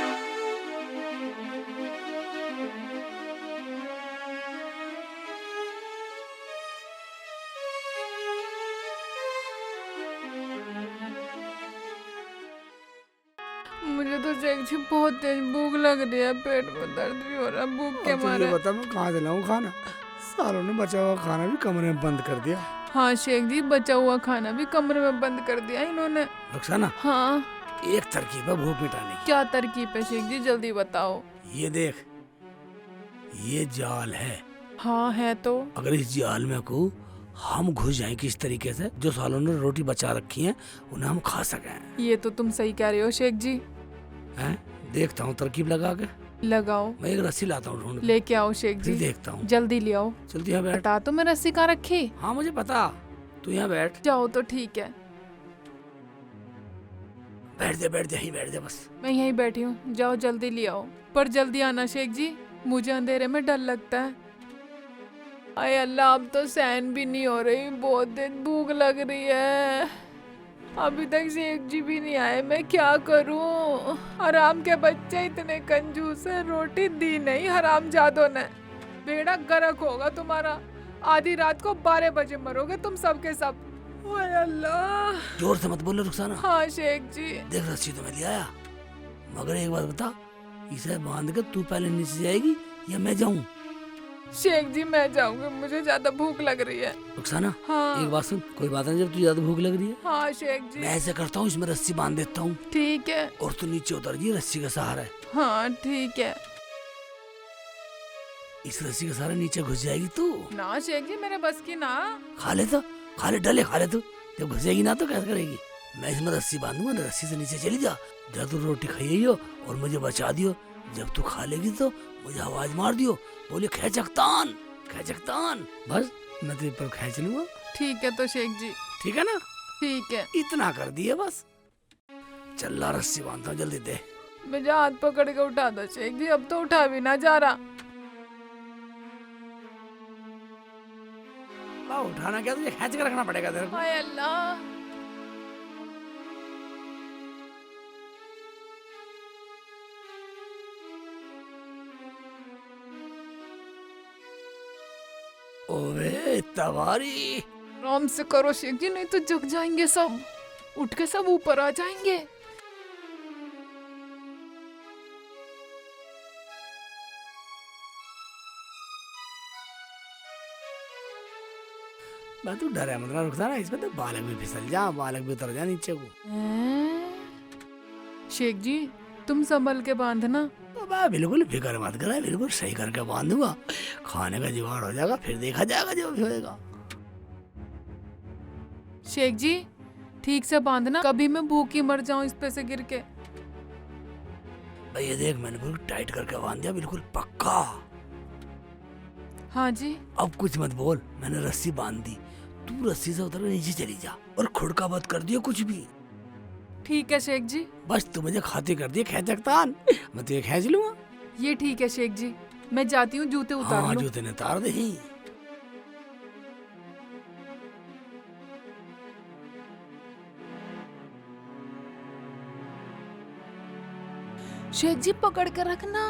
मुझे तो शेख जी बहुत तेज भूख लग रही है, पेट में दर्द भी हो रहा है भूख के मारे। ये बता मैं कहाँ दिलाऊं खाना? सालों ने बचा हुआ खाना भी कमरे में बंद कर दिया। हाँ शेख जी, बचा हुआ खाना भी कमरे में बंद कर दिया इन्होंने। रुखसाना, हाँ एक तरकीब है भूख मिटाने की। क्या तरकीब है शेख जी, जल्दी बताओ। ये देख, ये जाल है। हाँ है तो। अगर इस जाल में को हम घुस जाएं किस तरीके से, जो सालों ने रोटी बचा रखी है उन्हें हम खा सकें। ये तो तुम सही कह रहे हो शेख जी। हैं? देखता हूँ तरकीब लगा के। लगाओ। मैं एक रस्सी लाता हूँ ढूंढ के। लेके आओ शेख जी। देखता हूँ। जल्दी ले आओ। जल्दी यहाँ बैठ। बता तो मैं रस्सी कहाँ रखी। हाँ मुझे पता, तू यहाँ बैठ। जाओ तो ठीक है। बैठ जा यहीं बैठ जा बस। मैं यहीं बैठी हूँ, जाओ जल्दी ले आओ। पर जल्दी आना शेख जी, मुझे अंधेरे में डर लगता है। अरे अल्लाह, अब तो सहन भी नहीं हो रही, बहुत दिन भूख लग रही है। अभी तक शेख जी भी नहीं आए, मैं क्या करूं? हराम के बच्चे इतने कंजूस है, रोटी दी नहीं हराम जादो ने। बेड़ा गर्क होगा तुम्हारा, आधी रात को 12 बजे मरोगे तुम सब के सब। ओए अल्लाह। जोर से मत बोलो रुखसाना। हाँ शेख जी। देख रस्सी तो मैं ले आया, मगर एक बात बता, इसे बांध कर तू पहले नीचे जाएगी या मैं जाऊं? शेख जी मैं जाऊंगी, मुझे ज्यादा भूख लग रही है। रुखसाना, हाँ। एक बात सुन, कोई बात नहीं, जब तुझे ज्यादा भूख लग रही है हाँ शेख जी। मैं ऐसे करता हूँ, इसमें रस्सी बांध देता हूँ। ठीक है। और तू नीचे उतर जी, रस्सी का सहारा है। हाँ ठीक है। इस रस्सी के सहारे नीचे घुस जाएगी तू। ना शेख जी, मेरे बस की ना। खा ले तो, खा ले, डले खा ले तू। जब घुसेगी ना तो कैसे करेगी? मैं इसमें रस्सी बांधूंगा ना, रस्सी से नीचे चली जा। जब तू रोटी खाइयो और मुझे बचा दियो, जब तू खा लेगी तो मुझे आवाज मार दियो, बोले खैचकतान खैचकतान। बस मैं तेरे पर खींच लूंगा। ठीक है तो शेख जी। ठीक है ना? ठीक है। इतना कर दिए बस। चल ला, रस्सी बांधता हूँ, जल्दी दे। मुझे हाथ पकड़ के उठा दो शेख जी, अब तो उठा भी ना जा रहा। उठाना क्या, तुझे खींच के रखना पड़ेगा तेरे को। हाय अल्लाह। ओए तवारी, आराम से करो शेख जी, नहीं तो जग जाएंगे सब, उठ के सब ऊपर आ जाएंगे। मैं तो डर है मतलब रुकता ना, इसमें तो बालक भी फिसल जा, बालक भी उतर जा नीचे को। शेख जी तुम संभल के बांधना। तो मैं बिल्कुल फिक्र मत कर, बिल्कुल सही करके बांधूंगा। खाने का जुगाड़ हो जाएगा, फिर देखा जाएगा जो भी होएगा। शेख जी ठीक से बांधना, कभी मैं भूखी मर जाऊं इस पे से गिर के। भाई ये देख, मैंने बिल्कुल टाइट करके बांध दिया, बिल्कुल पक्का। हाँ जी। अब कुछ मत बोल, मैंने रस्सी बांध दी, तू रस्सी से उतर के नीचे चली जा और खुड़का मत कर दियो कुछ भी। ठीक है शेख जी। बस तू मुझे खाती कर दिए खैचकतान, मैं तुझे खींच लूंगा। ये ठीक है शेख जी, मैं जाती हूँ, जूते उतार हाँ लूं। जूते ने उतार दे। शेख जी पकड़ के रखना।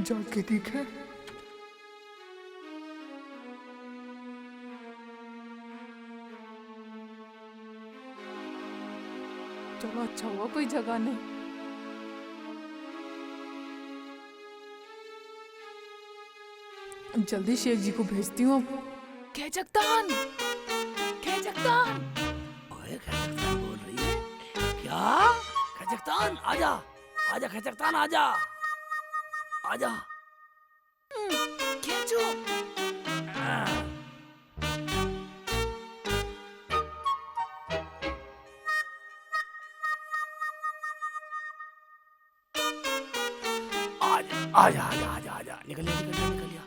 जाके दिखे। चलो अच्छा हुआ कोई जगह नहीं। जल्दी शेख जी को भेजती हूँ अब। खेचकतान, खेचकतान। ओए खचकतान बोल रही है क्या? खचकतान आजा, आजा खचकतान आजा, आजा। खेचो। आजा आजा आजा आजा, निकलिया निकलिया निकलिया।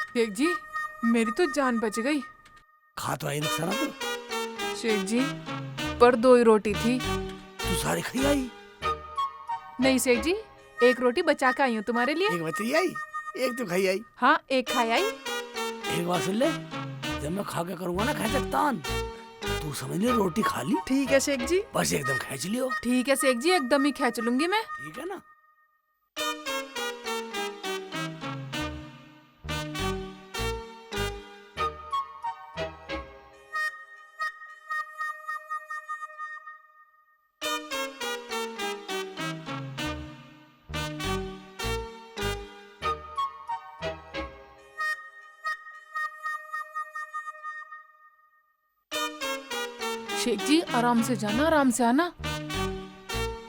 शेख जी मेरी तो जान बच गई। खा तो आई रिक्शा ना तू। शेख जी पर 2 ही रोटी थी। तू सारी खाई आई? नहीं शेख जी, 1 रोटी बचा के आई हूँ तुम्हारे लिए। एक बची आई, एक तो खाई आई। हाँ 1 खाई आई। एक बात सुन ले, जब मैं खा के करूंगा ना खचकतान, तू समझ ले रोटी खा ली। ठीक है शेख जी। बस एकदम खींच लियो। ठीक है शेख जी, एकदम ही खींच लूंगी मैं। ठीक है ना? शेख जी आराम से जाना, आराम से आना।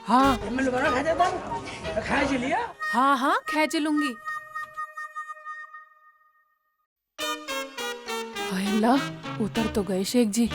हाँ खींच लिया। हाँ हाँ खींच लूंगी। हाय अल्लाह, उतर तो गए शेख जी।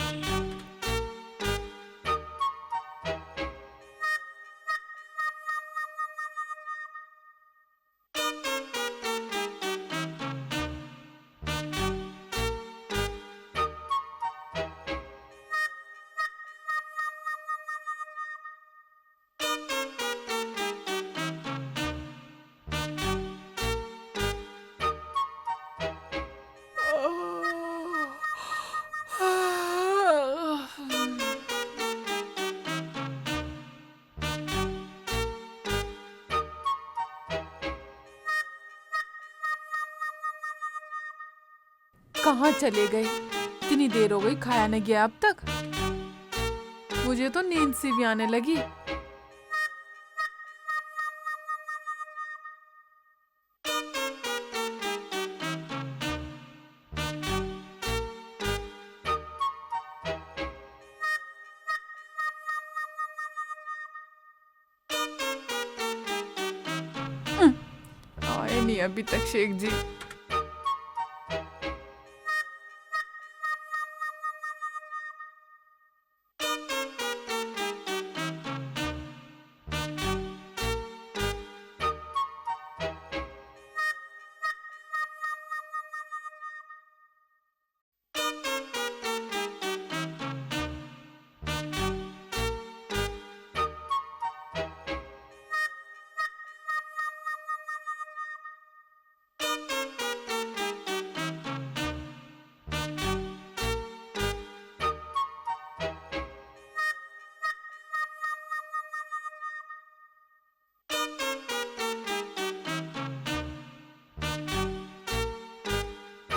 कहाँ चले गए? इतनी देर हो गई, खाया नहीं गया अब तक। मुझे तो नींद सी भी आने लगी। आए नहीं अभी तक शेख जी।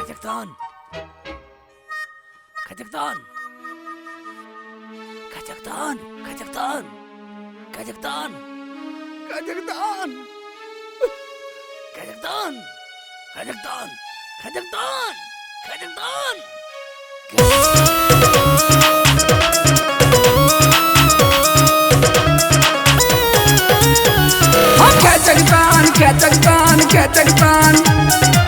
खचकतान, खचकतान, खचकतान, खचकतान, खचकतान, खचकतान, खचकतान, खचकतान, खचकतान, खचकतान। खचकतान, खचकतान, खचकतान,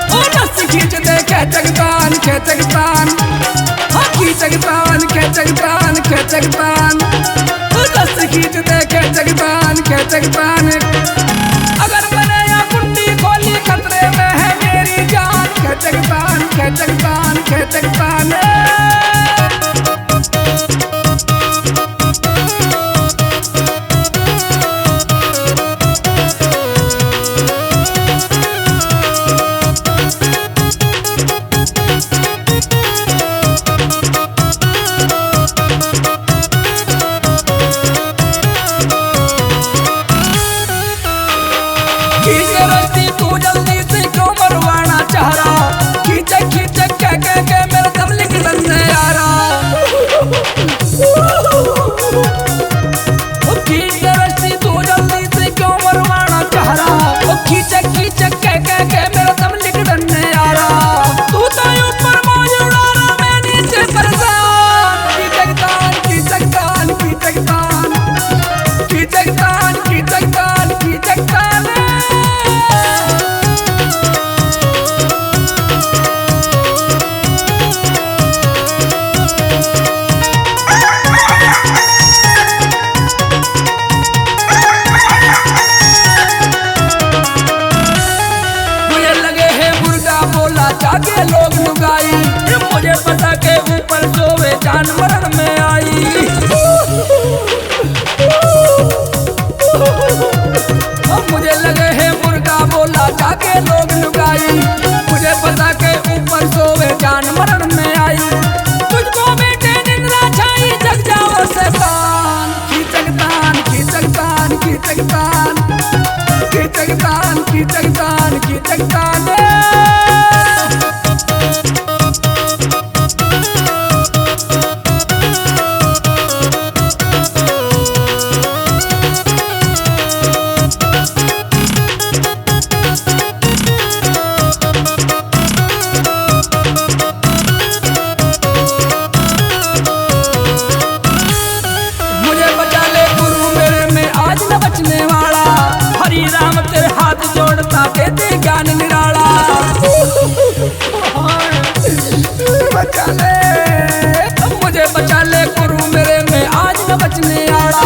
ओ रस्सी खींच दे खचकतान, खचकतान, ओ खींचकतान, खचकतान, खचकतान, ओ रस्सी खींच दे खचकतान, खचकतान। अगर मैंने यहाँ कुंडी खोली खतरे में है मेरी जान, खचकतान, खचकतान, खचकतान। बचा ले, मुझे बचा ले गुरु मेरे में आज न बचने आड़ा।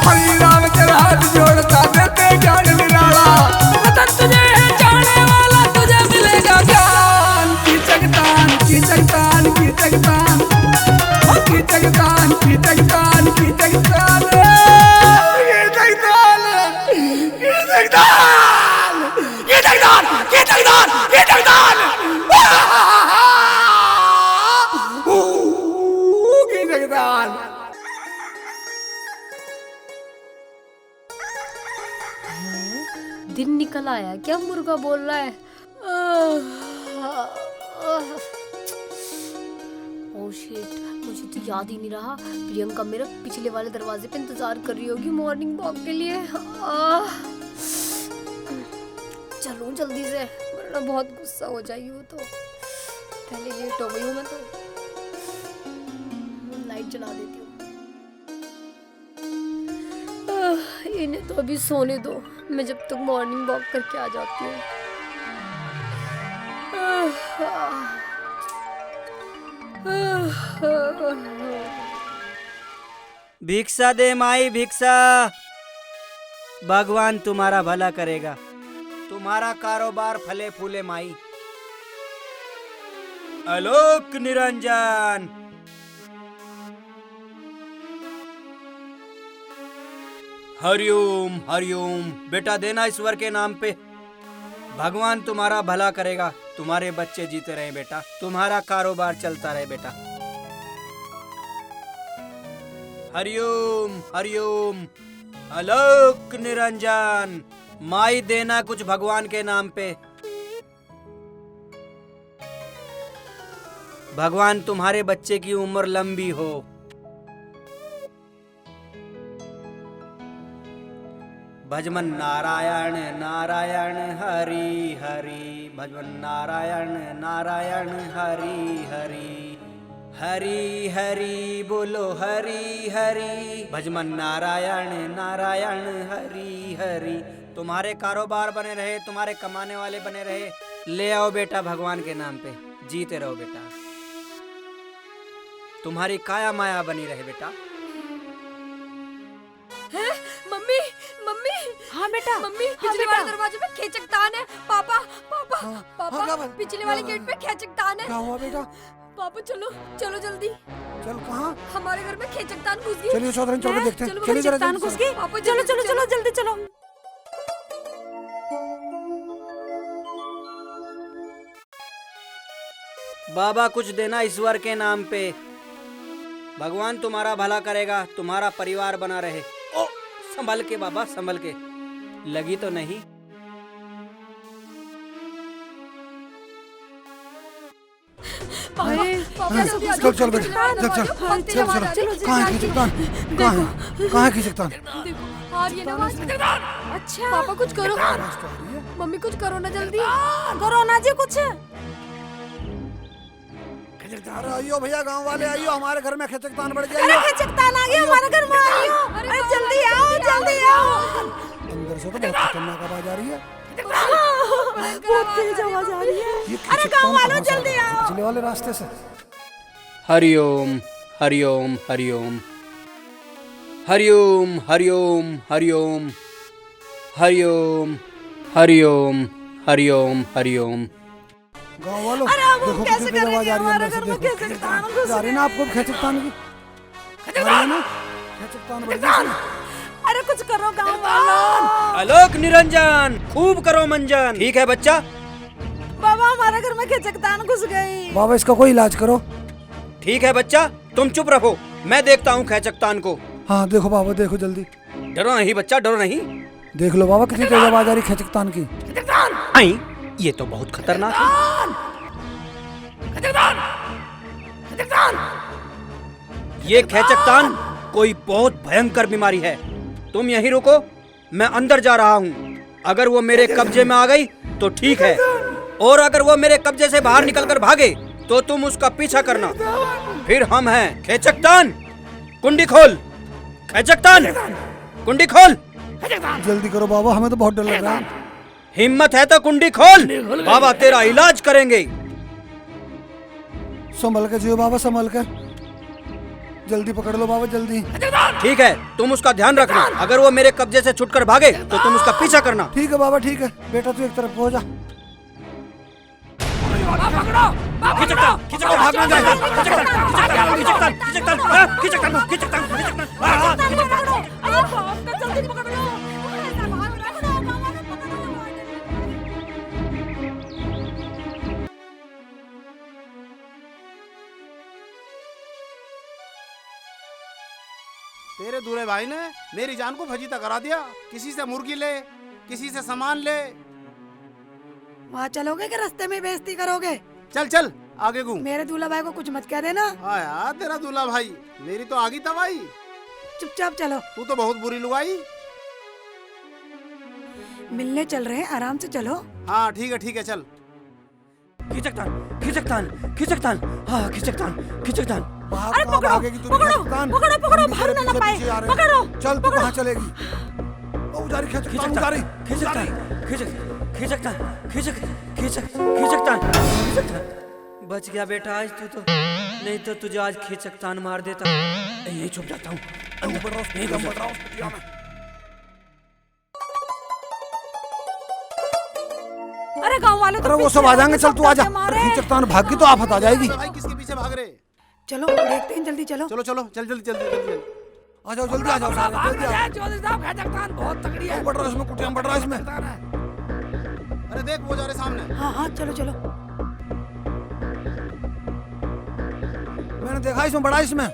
हरि राम तेरा हाथ जोड़ता देते ज्ञान निराला। वतन तुझे है जाने वाला, तुझे मिलेगा ज्ञान। की जगतान की जगतान की जगतान की जगतान की जगतान की जगतान ये जगतान ये जगतान ये जगतान ये जगतान ये जगतान की जगतान। दिन निकल आया क्या? मुर्गा बोल रहा है। ओह शिट, मुझे तो याद ही नहीं रहा। प्रियंका मेरा पिछले वाले दरवाजे पे इंतजार कर रही होगी मॉर्निंग वॉक के लिए। चलूं जल्दी से वरना बहुत गुस्सा हो जाएगी वो तो। पहले लेट हो गई हूँ मैं तो। लाइट जला देती हूँ। इन्हें तो अभी सोने दो, मैं जब तक मॉर्निंग वॉक करके आ जाती हूँ। भिक्षा दे माई भिक्षा। भगवान तुम्हारा भला करेगा, तुम्हारा कारोबार फले फूले माई। आलोक निरंजन। हरिओम हरिओम। बेटा देना ईश्वर के नाम पे। भगवान तुम्हारा भला करेगा, तुम्हारे बच्चे जीते रहे बेटा, तुम्हारा कारोबार चलता रहे बेटा। हरिओम हरिओम। आलोक निरंजन। माई देना कुछ भगवान के नाम पे। भगवान तुम्हारे बच्चे की उम्र लंबी हो। भजमन नारायण नारायण हरि हरि। भजमन नारायण नारायण हरि हरि। हरि हरि बोलो हरि हरि। भजमन नारायण नारायण हरि हरि। तुम्हारे कारोबार बने रहे, तुम्हारे कमाने वाले बने रहे। ले आओ बेटा भगवान के नाम पे, जीते रहो बेटा। तुम्हारी काया माया बनी रहे बेटा। Mummy mummy. हाँ बेटा। मम्मी हाँ पिछले बेटा। वाले दरवाजे पे खेचकतान है। पापा पापा पापा क्या बात? पिछले वाले गेट पे खेचकतान है। क्या हुआ बेटा? पापा चलो चलो जल्दी। चल कहाँ? हमारे घर में खेचकतान घुस गई। चलिए चौधरी चल के देखते हैं। चलो, चलिए जरा खेचकतान जल्दी घुस से। गई। पापा चलो चलो चलो जल्दी चलो। बाबा कुछ देना ईश्वर के नाम पे। भगवान तुम्हारा भला करेगा, तुम्हारा परिवार बना रहे। ओ संभल के बाबा संभल के। लगी तो नहीं? चल चल बेटा चल चल चल चल। कहाँ है खिचकतान? कहाँ है? कहाँ है खिचकतान? आ रही है ना आवाज। अच्छा पापा कुछ करो। मम्मी कुछ करो ना जल्दी। करो ना जी कुछ। अरे आइयो भैया, गांव वाले आइयो, हमारे घर में खिचकतान बढ़ अरे गई। खेचकतान आ गया हमारे घर में। आइयो अरे जल्दी आओ जल्दी आओ। अंदर से तो बहुत खतरनाक आवाज आ रही है। बहुत तेज आवाज आ रही है। ये अरे गाँव वालों जल्दी आओ। पिछले वाले रास्ते से। हरिओम हरिओम हरिओम। हरिओम हरिओम हरिओम। हरिओम हरिओम हरिओम हरिओम। गाँव वालों अरे अब हम देखो कैसे कितनी तेज आवाज करेंगे? आ रही है हमारे अंदर घर से। में देखो खेचकतान घुस जा रही है ना आपको खिचकतान की? आ रही है ना? खिचकतान बढ़ गई। अरे कुछ करो गाँव वालों। आलोक निरंजन खूब करो मंजन। ठीक है बच्चा। बाबा हमारे घर में खेचकतान घुस गई। बाबा इसका कोई इलाज करो। ठीक है बच्चा, तुम चुप रहो, मैं देखता हूँ खेचकतान को। हाँ देखो बाबा, देखो जल्दी। डरो नहीं बच्चा, डरो नहीं। देख लो बाबा कितनी तेज आवाज आ रही खिचकतान की। आई, ये तो बहुत खतरनाक है। ये खेचकतान कोई बहुत भयंकर बीमारी है। तुम यहीं रुको, मैं अंदर जा रहा हूँ। अगर वो मेरे कब्जे में आ गई तो ठीक है, और अगर वो मेरे कब्जे से बाहर निकलकर भागे तो तुम उसका पीछा करना। फिर हम हैं खेचकतान। कुंडी खोल खेचकतान, कुंडी खोल। जल्दी करो बाबा, हमें तो बहुत डर लग रहा है। हिम्मत है तो कुंडी खोल, बाबा तेरा इलाज करेंगे। संभल के जियो बाबा, संभल कर, जल्दी पकड़ लो बाबा जल्दी। ठीक है, तुम उसका ध्यान रखना, अगर वो मेरे कब्जे से छुटकर भागे तो तुम उसका पीछा करना। ठीक है बाबा ठीक है। बेटा तू एक तरफ हो जा। तेरे दूल्हे भाई ने मेरी जान को फजीता करा दिया। किसी से मुर्गी ले, किसी से सामान ले। वहाँ चलोगे कि रास्ते में बेइज्जती करोगे? चल चल आगे घूम। मेरे दूल्हा भाई को कुछ मत कह देना। हाँ यार तेरा दूल्हा भाई, मेरी तो आगी तबाही। चुपचाप चलो। तू तो बहुत बुरी लुगाई। मिलने चल रहे हैं, आराम से चलो। हाँ ठीक है चल। खिचकतान खिचकतान खिचकतान, हाँ खिचकतान खिचकतान। अरे पकड़ो पकड़ो पकड़ो, भागना ना पाए, पकड़ो। चल तू कहाँ चलेगी? उजारी खिचकतान उजारी खिचकतान खिचकतान खिचकतान। बच गया बेटा आज तू तो, नहीं तो तुझे आज खिचकतान मार देता। यही छुप जाता हूँ। अरे गांव वाले तो अरे वो सब आ जाएंगे, चल तू आ जा। खिचकतान भाग की तो आफत आ जाएगी। भाई किसके पीछे भाग रहे? चलो देखते हैं, जल्दी चलो। चलो चलो चल जल्दी जल्दी जल्दी। आ जाओ जल्दी आ जाओ सारे, जल्दी आ जाओ। चौधरी साहब खैचकतान बहुत तगड़ी है। बढ़ रहा है इसमें, कुटिया बढ़ रहा है इसमें। अरे देख वो जा रहे सामने। हाँ हाँ चलो चलो। मैंने देखा इसमें बड़ा, इसमें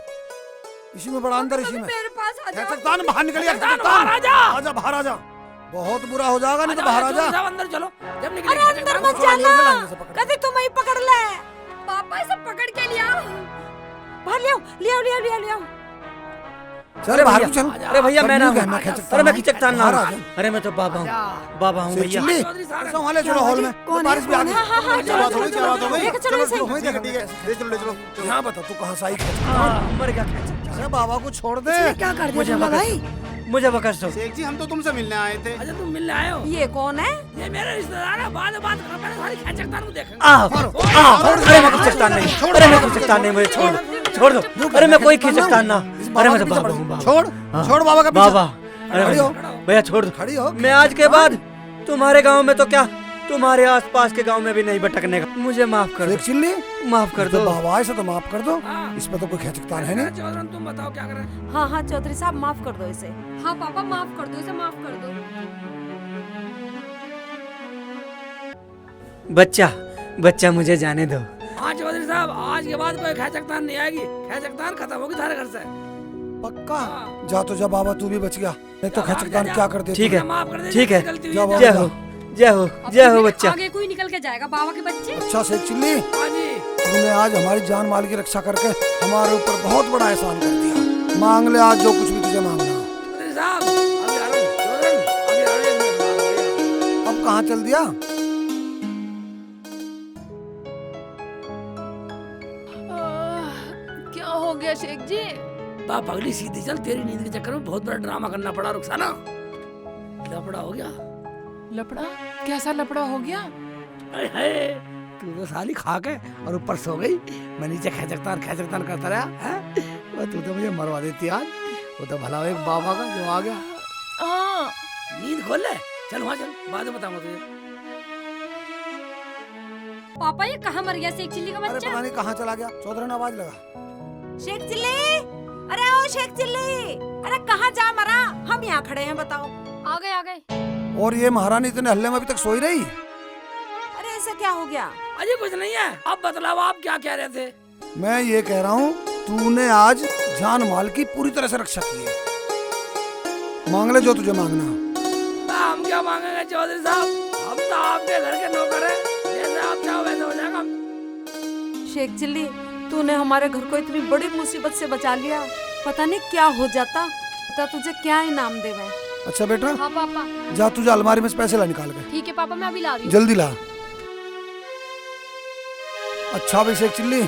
इसी में बड़ा अंदर, इसी में। मेरे पास आ जाओ। खिचकतान बाहर निकलिए, बाहर आ जा। आजा बाहर आ जा। बहुत बुरा हो जाएगा, नहीं तो बाहर आ जा। साहब अंदर चलो। जब निकले अरे अंदर मत जाना, कभी तुम ही पकड़ ले। पापा इसे पकड़ के लिया। बाहर ले आओ, ले आओ, ले आओ, ले आओ, ले आओ। चल बाहर को चल। अरे भैया मैं ना हूँ, खिचकतान। अरे मैं खिचकतान ना हूँ। अरे मैं तो बाबा हूँ, बाबा हूँ भैया। संभाले चलो हॉल में, बारिश भी आ गई। क्या बात हो गई? क्या बात हो गई? चलो इसे। ठीक है ले चलो ले चलो। यहाँ बता तू कहाँ से आई? मर गया। अरे बाबा को छोड़ दे। इसने क्या कर दिया दूल्हा भाई? मुझे बकस दो। शेख जी हम तो तुमसे मिलने आए थे। अच्छा तुम मिलने आए हो? ये कौन है? ये मेरे रिश्तेदार है। बाद में बात करो, पहले सारी खैचकतान को देखेंगे। अरे मैं खिचकतान नहीं, अरे मैं खिचकतान नहीं, मुझे छोड़ दो। अरे मैं कोई खिचकतान ना, अरे मैं तो बाबा हूँ। छोड़ बाबा का पीछा। बाबा अरे भैया छोड़ दो। खड़ी हो। मैं आज के बाद तुम्हारे गांव में तो क्या, तुम्हारे आसपास के गांव में भी नहीं भटकने का। मुझे माफ कर दो, चिल्ली माफ कर दो। बाबा ऐसा तो माफ कर दो, इसमें तो कोई खिचकतान है नहीं। चौधरी तुम बताओ क्या करें? हाँ हाँ चौधरी साहब माफ कर दो इसे। हाँ पापा माफ कर दो, इसे माफ कर दो। बच्चा मुझे जाने दो। हाँ चौधरी साहब आज के बाद कोई खैचकतान नहीं आएगी। खैचकतान खत्म होगी सारे घर से। पक्का? जा तो जा बाबा, तू भी बच गया, नहीं तो खिचकतान क्या कर देती। ठीक है माफ कर दे। ठीक है, गलती हुई जाओ, है। जय हो जय हो जय हो बच्चा। आगे कोई निकल के जाएगा, बाबा के बच्चे। अच्छा शेख चिल्ली, हाँ जी। तूने आज हमारी जान माल की रक्षा करके हमारे ऊपर बहुत बड़ा एहसान कर दिया। मांग ले आज जो कुछ भी तुझे मांगना। चौधरी साहब अभी आ रहा हूँ। चौधरी अभी आ रहा हूँ, एक मिनट। अब कहाँ चल दिया? क्या हो गया शेख जी? बाप अगली सीधी चल, तेरी नींद के चक्कर में बहुत बड़ा ड्रामा करना पड़ा रुखसाना। लफड़ा हो गया। लपड़ा? कैसा लपड़ा हो गया? अरे हाय, तू तो साली खा के और ऊपर सो गई। मैं नीचे खैचकतान करता रहा है। वो तू तो मुझे मरवा देती आज। वो तो भला एक बाबा का जो आ गया। हाँ नींद खोल ले, चल वहाँ चल, बाद में बताऊंगा तुझे। पापा ये कहाँ मर गया शेख चिल्ली का अरे बच्चा? पता नहीं कहाँ चला गया। चौधरी ने आवाज लगा। शेख चिल्ली, अरे ओ शेख चिल्ली, अरे कहाँ जा मरा? हम यहाँ खड़े हैं, बताओ। आ गए। और ये महारानी इतने हल्ले में अभी तक सोई रही? अरे ऐसा क्या हो गया? अजय कुछ नहीं है, अब बतलाओ आप क्या कह रहे थे? मैं ये कह रहा हूँ तूने आज जान माल की पूरी तरह से रक्षा की है। मांग ले जो तुझे मांगना। हम क्या मांगेंगे चौधरी साहब? हम तो आपके घर के नौकर हैं, जैसे आप चाहो वैसे हो जाएगा। शेख चिल्ली, तूने हमारे घर को इतनी बड़ी मुसीबत से बचा लिया। पता नहीं क्या हो जाता, तो तुझे क्या इनाम देवे। अच्छा बेटा, हाँ पापा। जा तुझे अलमारी में से पैसे ला निकाल के। ठीक है पापा, मैं अभी ला रही हूँ। जल्दी ला। अच्छा भाई शेख चिल्ली,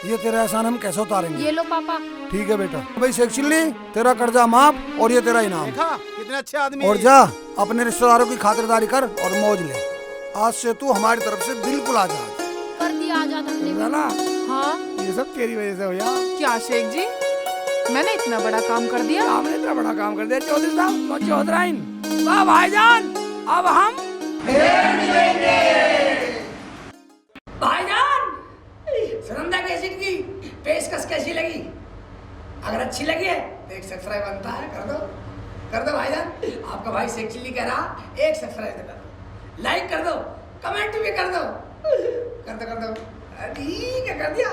ये तेरा एहसान हम कैसे उतारेंगे? ये लो पापा। ठीक है बेटा। भाई शेख चिल्ली, तेरा कर्जा माफ और ये तेरा इनाम। देखा कितने अच्छे आदमी और हैं। जा अपने रिश्तेदारों की खातिरदारी कर और मौज ले। आज से तू हमारी तरफ से बिल्कुल आजाद। कर दिया आजाद हमने भी। ना हाँ ये सब तेरी वजह से हो यार। क्या शेख जी, मैंने इतना बड़ा काम कर दिया? हमने इतना बड़ा काम कर दिया चौधरी साहब। तो चौधराइन वाह भाईजान, अब हम भाईजान सुनंदा कैसेट की पेशकश कैसी लगी? अगर अच्छी लगी है तो एक सब्सक्राइब बनता है, कर दो भाईजान। आपका भाई शेख चिल्ली कह रहा, एक सब्सक्राइब कर दो, लाइक कर दो, कमेंट भी कर दो। ठीक है कर दिया।